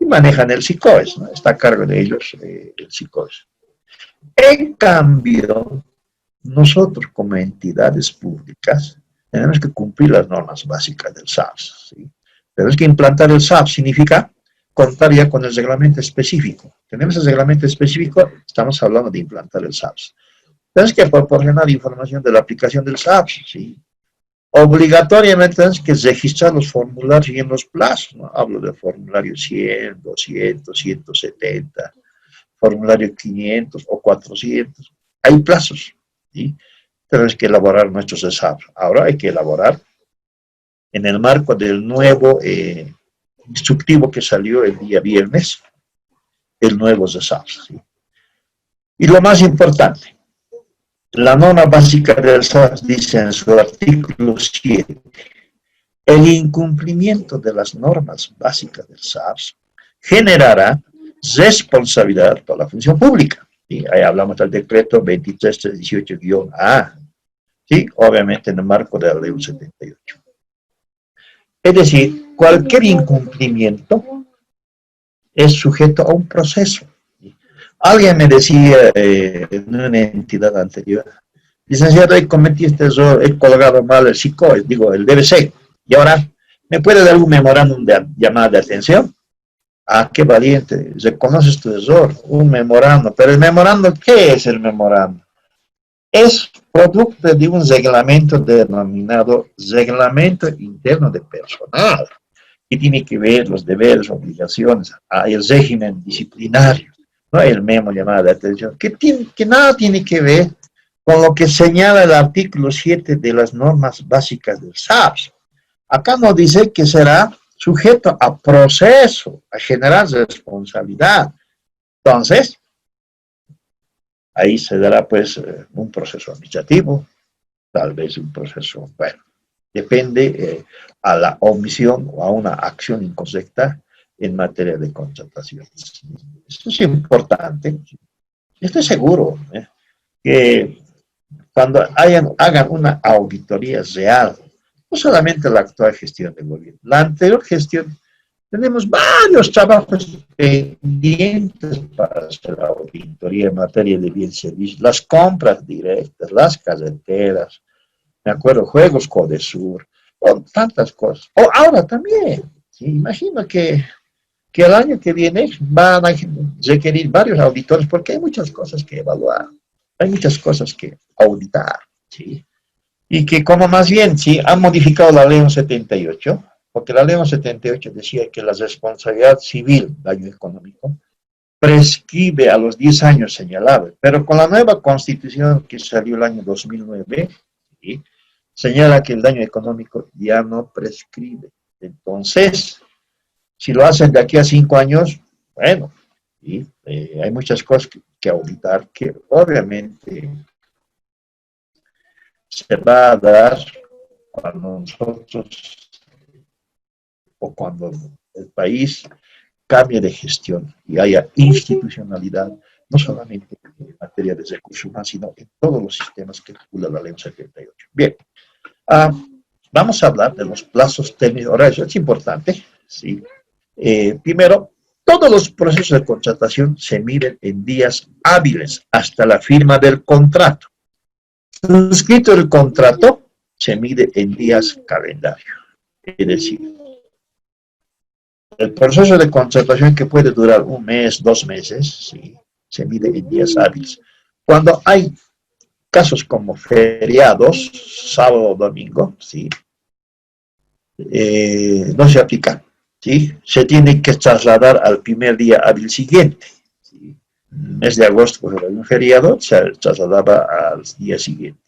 S2: Y manejan el SICOES, ¿no? Está a cargo de ellos el SICOES. En cambio, nosotros como entidades públicas tenemos que cumplir las normas básicas del SAPS, ¿sí? Pero es que implantar el SAPS significa contar ya con el reglamento específico. Tenemos el reglamento específico, estamos hablando de implantar el SAPS. Tenemos que proporcionar información de la aplicación del SAPS, ¿sí? Obligatoriamente tenemos que registrar los formularios y en los plazos, ¿no? Hablo de formulario 100, 200, 170, formulario 500 o 400. Hay plazos, ¿sí? Tenemos que elaborar nuestros SAPS. Ahora hay que elaborar en el marco del nuevo instructivo que salió el día viernes, el nuevo SAPS, ¿sí? Y lo más importante, la norma básica del SAPS dice en su artículo 7, el incumplimiento de las normas básicas del SAPS generará responsabilidad por la función pública. ¿Sí? Ahí hablamos del decreto 23318-A, ¿sí? Obviamente en el marco de la ley 78. Es decir, cualquier incumplimiento es sujeto a un proceso. Alguien me decía en una entidad anterior, licenciado, he cometido este error, he colgado mal el SICOES, digo, el DBC, y ahora, ¿me puede dar un memorándum de llamada de atención? Ah, qué valiente, reconoces tu error, un memorándum, pero el memorándum, ¿qué es el memorándum? Es producto de un reglamento denominado Reglamento Interno de Personal, que tiene que ver los deberes, obligaciones, el régimen disciplinario, no el memo llamada de atención, que nada tiene que ver con lo que señala el artículo 7 de las normas básicas del SAPS. Acá nos dice que será sujeto a proceso, a generar responsabilidad. Entonces, ahí se dará pues un proceso administrativo, tal vez un proceso, bueno, depende a la omisión o a una acción incorrecta en materia de contratación. Esto es importante. Estoy seguro que cuando hagan una auditoría real, no solamente la actual gestión del gobierno, la anterior gestión, tenemos varios trabajos pendientes para hacer la auditoría en materia de bien servicios, las compras directas, las carreteras, me acuerdo, Juegos Codesur, o tantas cosas. O ahora también, ¿sí? Imagino que el año que viene van a requerir varios auditores porque hay muchas cosas que evaluar, hay muchas cosas que auditar, ¿sí? Y que como más bien, sí, han modificado la ley 78, porque la ley 78 decía que la responsabilidad civil, daño económico, prescribe a los 10 años señalados, pero con la nueva constitución que salió el año 2009, ¿sí?, señala que el daño económico ya no prescribe. Entonces, si lo hacen de aquí a 5 años, bueno, ¿sí? Hay muchas cosas que auditar que obviamente se va a dar cuando nosotros o cuando el país cambie de gestión y haya institucionalidad, no solamente en materia de recursos humanos, sino en todos los sistemas que regula la ley 78. Bien, vamos a hablar de los plazos técnicos. Ahora, eso es importante, ¿sí? Primero, todos los procesos de contratación se miden en días hábiles hasta la firma del contrato. Suscrito el contrato, se mide en días calendario. Es decir, el proceso de contratación que puede durar 1 mes, 2 meses, ¿sí?, se mide en días hábiles. Cuando hay casos como feriados, sábado o domingo, ¿sí?, no se aplica, ¿sí? Se tiene que trasladar al primer día hábil siguiente. ¿Sí? Mes de agosto, pues era un feriado, se trasladaba al día siguiente.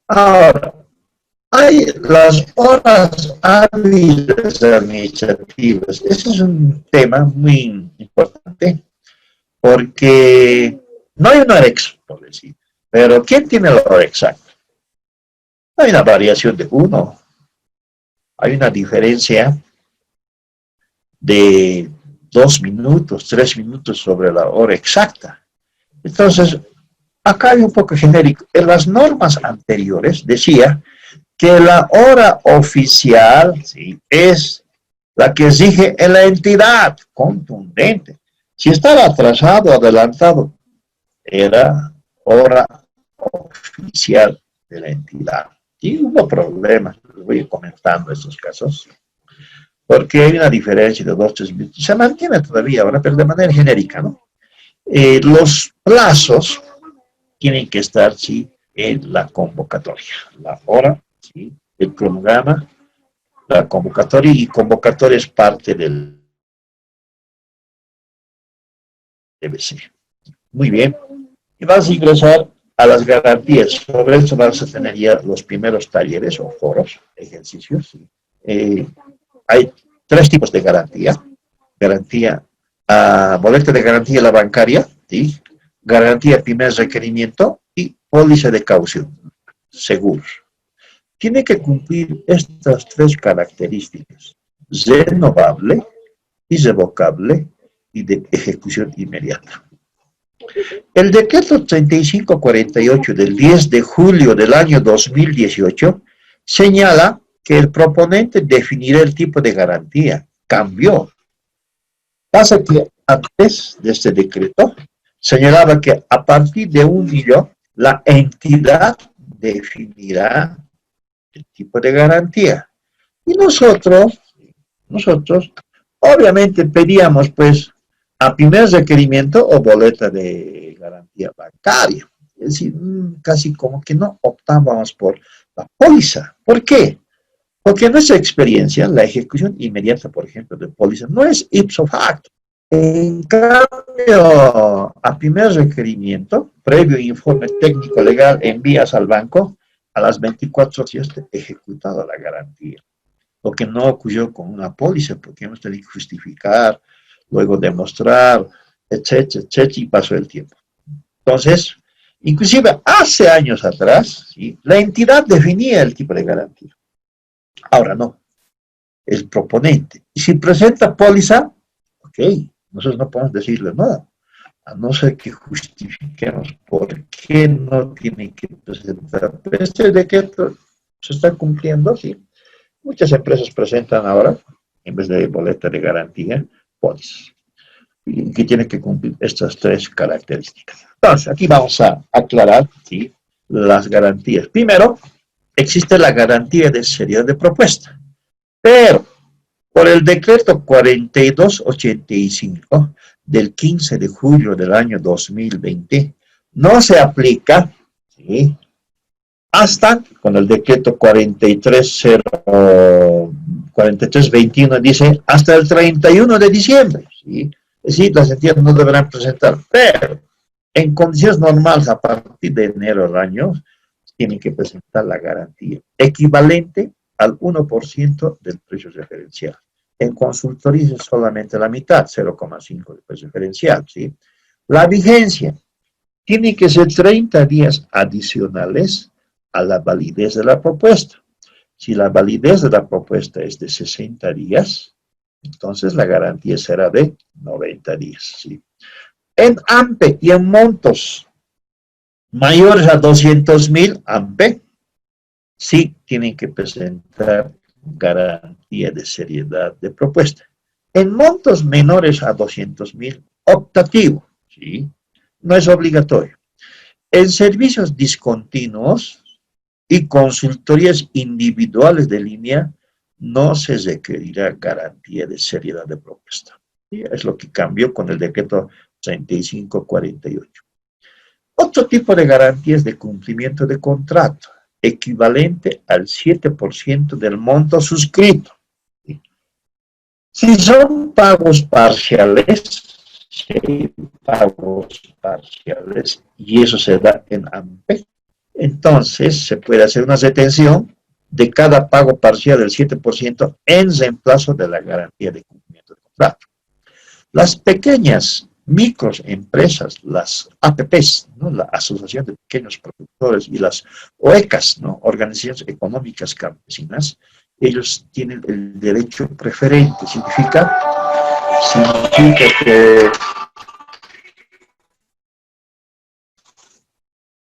S2: Ahora, hay las horas hábiles administrativas. Ese es un tema muy importante, porque no hay una hora exacta, por decir, pero ¿quién tiene la hora exacta? Hay una variación de 1, hay una diferencia de 2 minutos, 3 minutos sobre la hora exacta. Entonces, acá hay un poco genérico. En las normas anteriores decía que la hora oficial, ¿sí?, es la que exige en la entidad, contundente. Si estaba atrasado o adelantado, era hora oficial de la entidad. Y hubo problemas, les voy comentando estos casos, porque hay una diferencia de 2 o 3 minutos. Se mantiene todavía ahora, pero de manera genérica, ¿no? Los plazos tienen que estar, sí, en la convocatoria. La hora, sí, el cronograma, la convocatoria, y convocatoria es parte del DBC. Muy bien. Y vas a ingresar a las garantías. Sobre esto vas a tener ya los primeros talleres o foros, ejercicios. ¿Sí? Hay 3 tipos de garantía. Garantía, boleta de garantía la bancaria, ¿sí?, garantía primer requerimiento y póliza de caución, seguros. Tiene que cumplir estas 3 características: renovable, irrevocable y de ejecución inmediata. El decreto 3548 del 10 de julio del año 2018 señala que el proponente definirá el tipo de garantía. Cambió. Pasa que antes de este decreto señalaba que a partir de 1 millón la entidad definirá el tipo de garantía. Y nosotros obviamente pedíamos pues a primer requerimiento o boleta de garantía bancaria. Es decir, casi como que no optábamos por la póliza. ¿Por qué? Porque en nuestra experiencia, la ejecución inmediata, por ejemplo, de póliza no es ipso facto. En cambio, a primer requerimiento, previo informe técnico legal, envías al banco, a las 24 horas ejecutado la garantía. Lo que no ocurrió con una póliza, porque hemos tenido que justificar, luego demostrar, etcétera, etcétera, y pasó el tiempo. Entonces, inclusive hace años atrás, ¿sí?, la entidad definía el tipo de garantía. Ahora no, el proponente. Y si presenta póliza, ok, nosotros no podemos decirle no, a no ser que justifiquemos por qué no tiene que presentar. Pero este decreto se está cumpliendo, sí. Muchas empresas presentan ahora, en vez de boleta de garantía, pólizas, y que tiene que cumplir estas 3 características. Entonces, aquí vamos a aclarar, ¿sí?, las garantías. Primero, existe la garantía de seriedad de propuesta, pero por el decreto 4285 del 15 de julio del año 2020, no se aplica, ¿sí?, hasta con el decreto 4321 dice hasta el 31 de diciembre, ¿sí? Es decir, las entidades no deberán presentar, pero en condiciones normales a partir de enero del año tienen que presentar la garantía equivalente al 1% del precio referencial. En consultoría es solamente la mitad, 0,5 del precio referencial, ¿sí? La vigencia tiene que ser 30 días adicionales a la validez de la propuesta. Si la validez de la propuesta es de 60 días, entonces la garantía será de 90 días, ¿sí? En AMPE y en montos mayores a 200.000 AMPE, sí tienen que presentar garantía de seriedad de propuesta. En montos menores a 200.000, optativo, ¿sí?, no es obligatorio. En servicios discontinuos y consultorías individuales de línea, no se requerirá garantía de seriedad de propuesta. ¿Sí? Es lo que cambió con el decreto 3548. Otro tipo de garantías de cumplimiento de contrato. equivalente al 7% del monto suscrito. Si son pagos parciales, y eso se da en AMPE, entonces se puede hacer una retención de cada pago parcial del 7% en reemplazo de la garantía de cumplimiento del contrato. Las pequeñas microempresas, las APPs, ¿no? La Asociación de Pequeños Productores, y las OECAS, ¿no? Organizaciones Económicas Campesinas, ellos tienen el derecho preferente.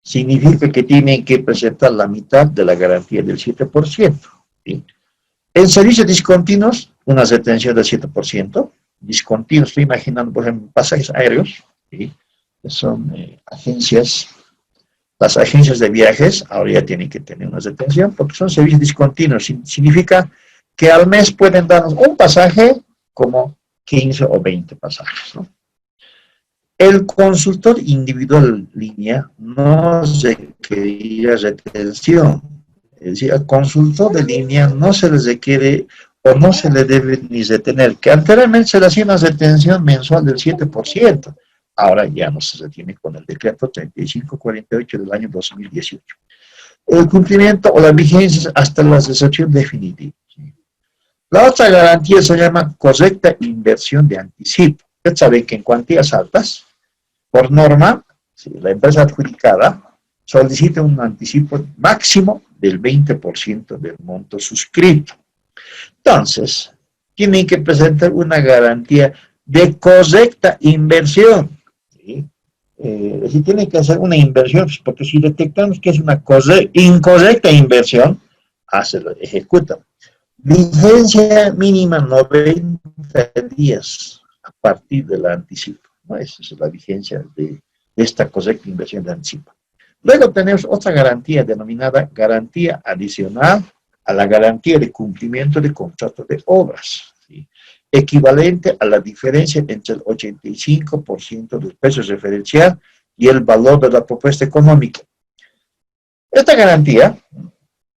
S2: Significa que tienen que presentar la mitad de la garantía del 7%. ¿Sí? En servicios discontinuos, una retención del 7%. Discontinuos, estoy imaginando, por ejemplo, pasajes aéreos, ¿sí? Que son agencias. Las agencias de viajes ahora ya tienen que tener una retención porque son servicios discontinuos. Significa que al mes pueden darnos un pasaje como 15 o 20 pasajes, ¿no? El consultor individual línea no requerirá retención. Es decir, al consultor de línea no se les requiere o no se le debe ni retener, que anteriormente se le hacía una retención mensual del 7%. Ahora ya no se retiene con el decreto 3548 del año 2018. El cumplimiento o la vigencia hasta la cesación definitiva. La otra garantía se llama correcta inversión de anticipo. Usted sabe que en cuantías altas, por norma, si la empresa adjudicada solicita un anticipo máximo del 20% del monto suscrito. Entonces, tienen que presentar una garantía de correcta inversión. ¿Sí? Si tienen que hacer una inversión, porque si detectamos que es una incorrecta inversión, ejecuta. Vigencia mínima 90 días a partir del anticipo, ¿no? Esa es la vigencia de esta correcta inversión de anticipo. Luego tenemos otra garantía denominada garantía adicional a la garantía de cumplimiento de contrato de obras, ¿sí? Equivalente a la diferencia entre el 85% del precio referencial y el valor de la propuesta económica. Esta garantía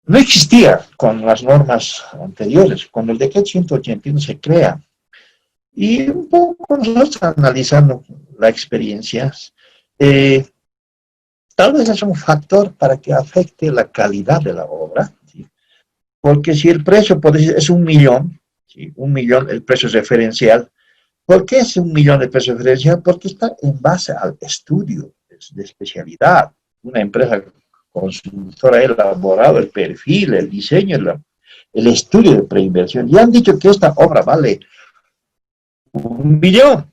S2: no existía con las normas anteriores, cuando el decreto 181 se crea. Y un poco nosotros analizando la experiencia, tal vez es un factor para que afecte la calidad de la obra, ¿sí? Porque si el precio, por decir, es 1 millón, ¿sí? 1 millón el precio referencial. ¿Por qué es 1 millón el precio referencial? Porque está en base al estudio de especialidad. Una empresa consultora ha elaborado el perfil, el diseño, el estudio de preinversión, y han dicho que esta obra vale 1 millón,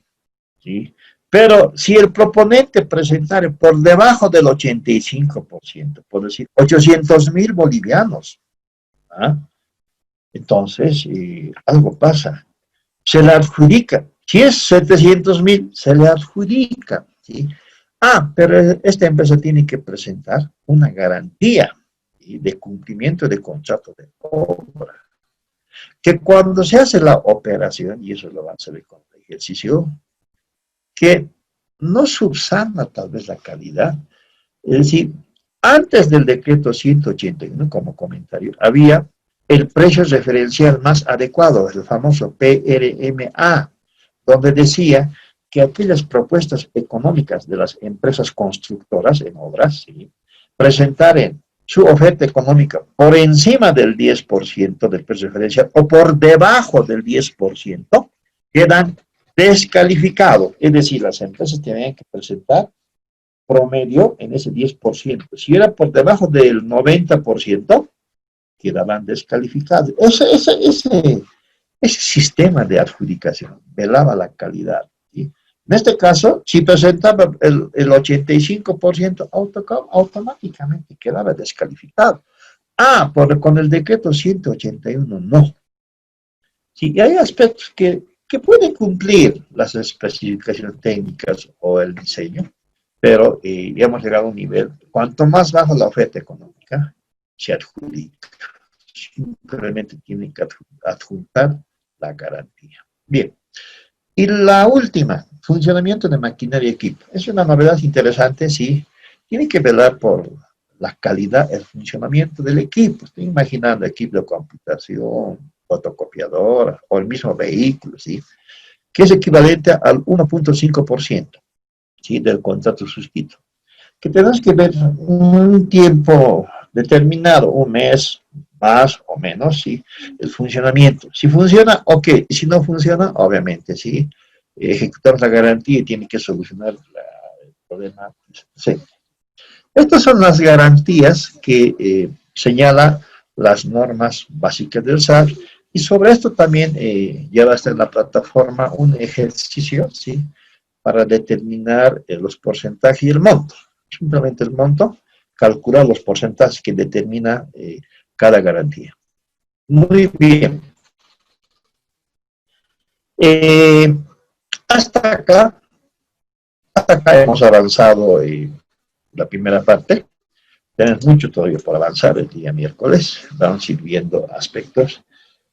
S2: ¿sí? Pero si el proponente presentara por debajo del 85%, por decir 800.000 bolivianos, ¿ah? Entonces algo pasa, se le adjudica. Si es 700.000, se le adjudica, ¿sí? Pero esta empresa tiene que presentar una garantía, ¿sí?, de cumplimiento de contrato de obra. Que cuando se hace la operación, y eso lo van a saber con el ejercicio, que no subsana tal vez la calidad. Es decir, antes del decreto 181, como comentario, había el precio referencial más adecuado, el famoso PRMA, donde decía que aquellas propuestas económicas de las empresas constructoras en obras, ¿sí?, presentaran su oferta económica por encima del 10% del precio referencial o por debajo del 10%, quedan descalificados. Es decir, las empresas tenían que presentar promedio en ese 10%. Si era por debajo del 90%, quedaban descalificados. Ese sistema de adjudicación velaba la calidad, ¿sí? En este caso, si presentaba el 85%, automáticamente quedaba descalificado. Con el decreto 181 no. Sí, y hay aspectos que pueden cumplir las especificaciones técnicas o el diseño, pero ya hemos llegado a un nivel, cuanto más baja la oferta económica, se adjudica. Simplemente tienen que adjuntar la garantía. Bien. Y la última, funcionamiento de maquinaria y equipo. Es una novedad interesante, sí. Tiene que velar por la calidad, el funcionamiento del equipo. Estoy imaginando equipo de computación, fotocopiadora o el mismo vehículo, ¿sí? Que es equivalente al 1.5%, ¿sí? Del contrato suscrito. Que tenemos que ver un tiempo determinado, un mes, más o menos, ¿sí? El funcionamiento. Si funciona, ok. Si no funciona, obviamente, ¿sí? Ejecutamos la garantía y tiene que solucionar el problema. Sí. Estas son las garantías que señala las normas básicas del SAT, y sobre esto también ya va a estar en la plataforma un ejercicio, ¿sí? Para determinar los porcentajes y el monto. Simplemente el monto, calcular los porcentajes que determina cada garantía. Muy bien. Hasta acá hemos avanzado la primera parte. Tenemos mucho todavía por avanzar el día miércoles. Vamos a ir viendo aspectos.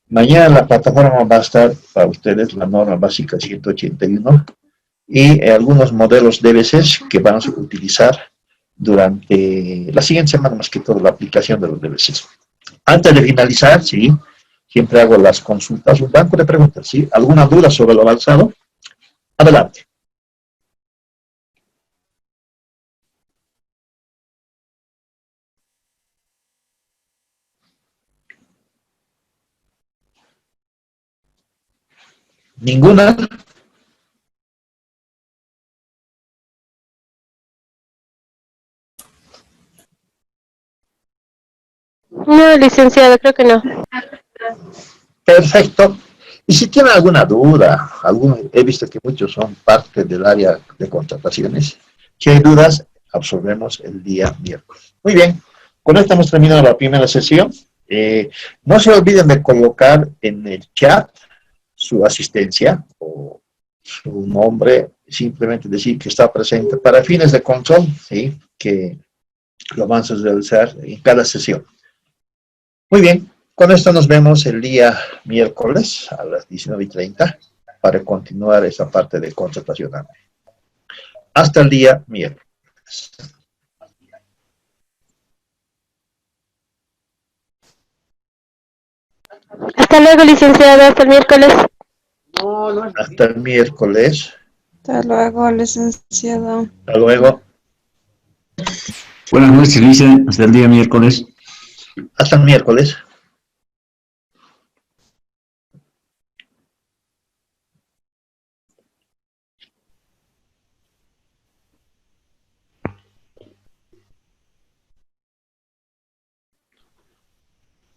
S2: Mañana en la plataforma va a estar para ustedes la norma básica 181 y algunos modelos DBCs que vamos a utilizar durante la siguiente semana, más que todo la aplicación de los DBCs. Antes de finalizar, sí, siempre hago las consultas, un banco de preguntas, ¿sí? ¿Alguna duda sobre lo avanzado? Adelante. ¿Ninguna?
S5: No, licenciado, creo que no.
S2: Perfecto. Y si tienen alguna duda, he visto que muchos son parte del área de contrataciones. Si hay dudas, absorbemos el día miércoles. Muy bien, con esto hemos terminado la primera sesión. No se olviden de colocar en el chat su asistencia o su nombre, simplemente decir que está presente para fines de control, ¿sí? Que lo vamos a realizar en cada sesión. Muy bien, con esto nos vemos el día miércoles a las 19:30 para continuar esa parte de contratación. Hasta el día miércoles.
S5: Hasta luego, licenciado, hasta el miércoles.
S2: Hasta el miércoles.
S9: Hasta luego, licenciado.
S2: Hasta luego.
S17: Buenas noches, Lice. Hasta el día miércoles.
S2: Hasta el miércoles.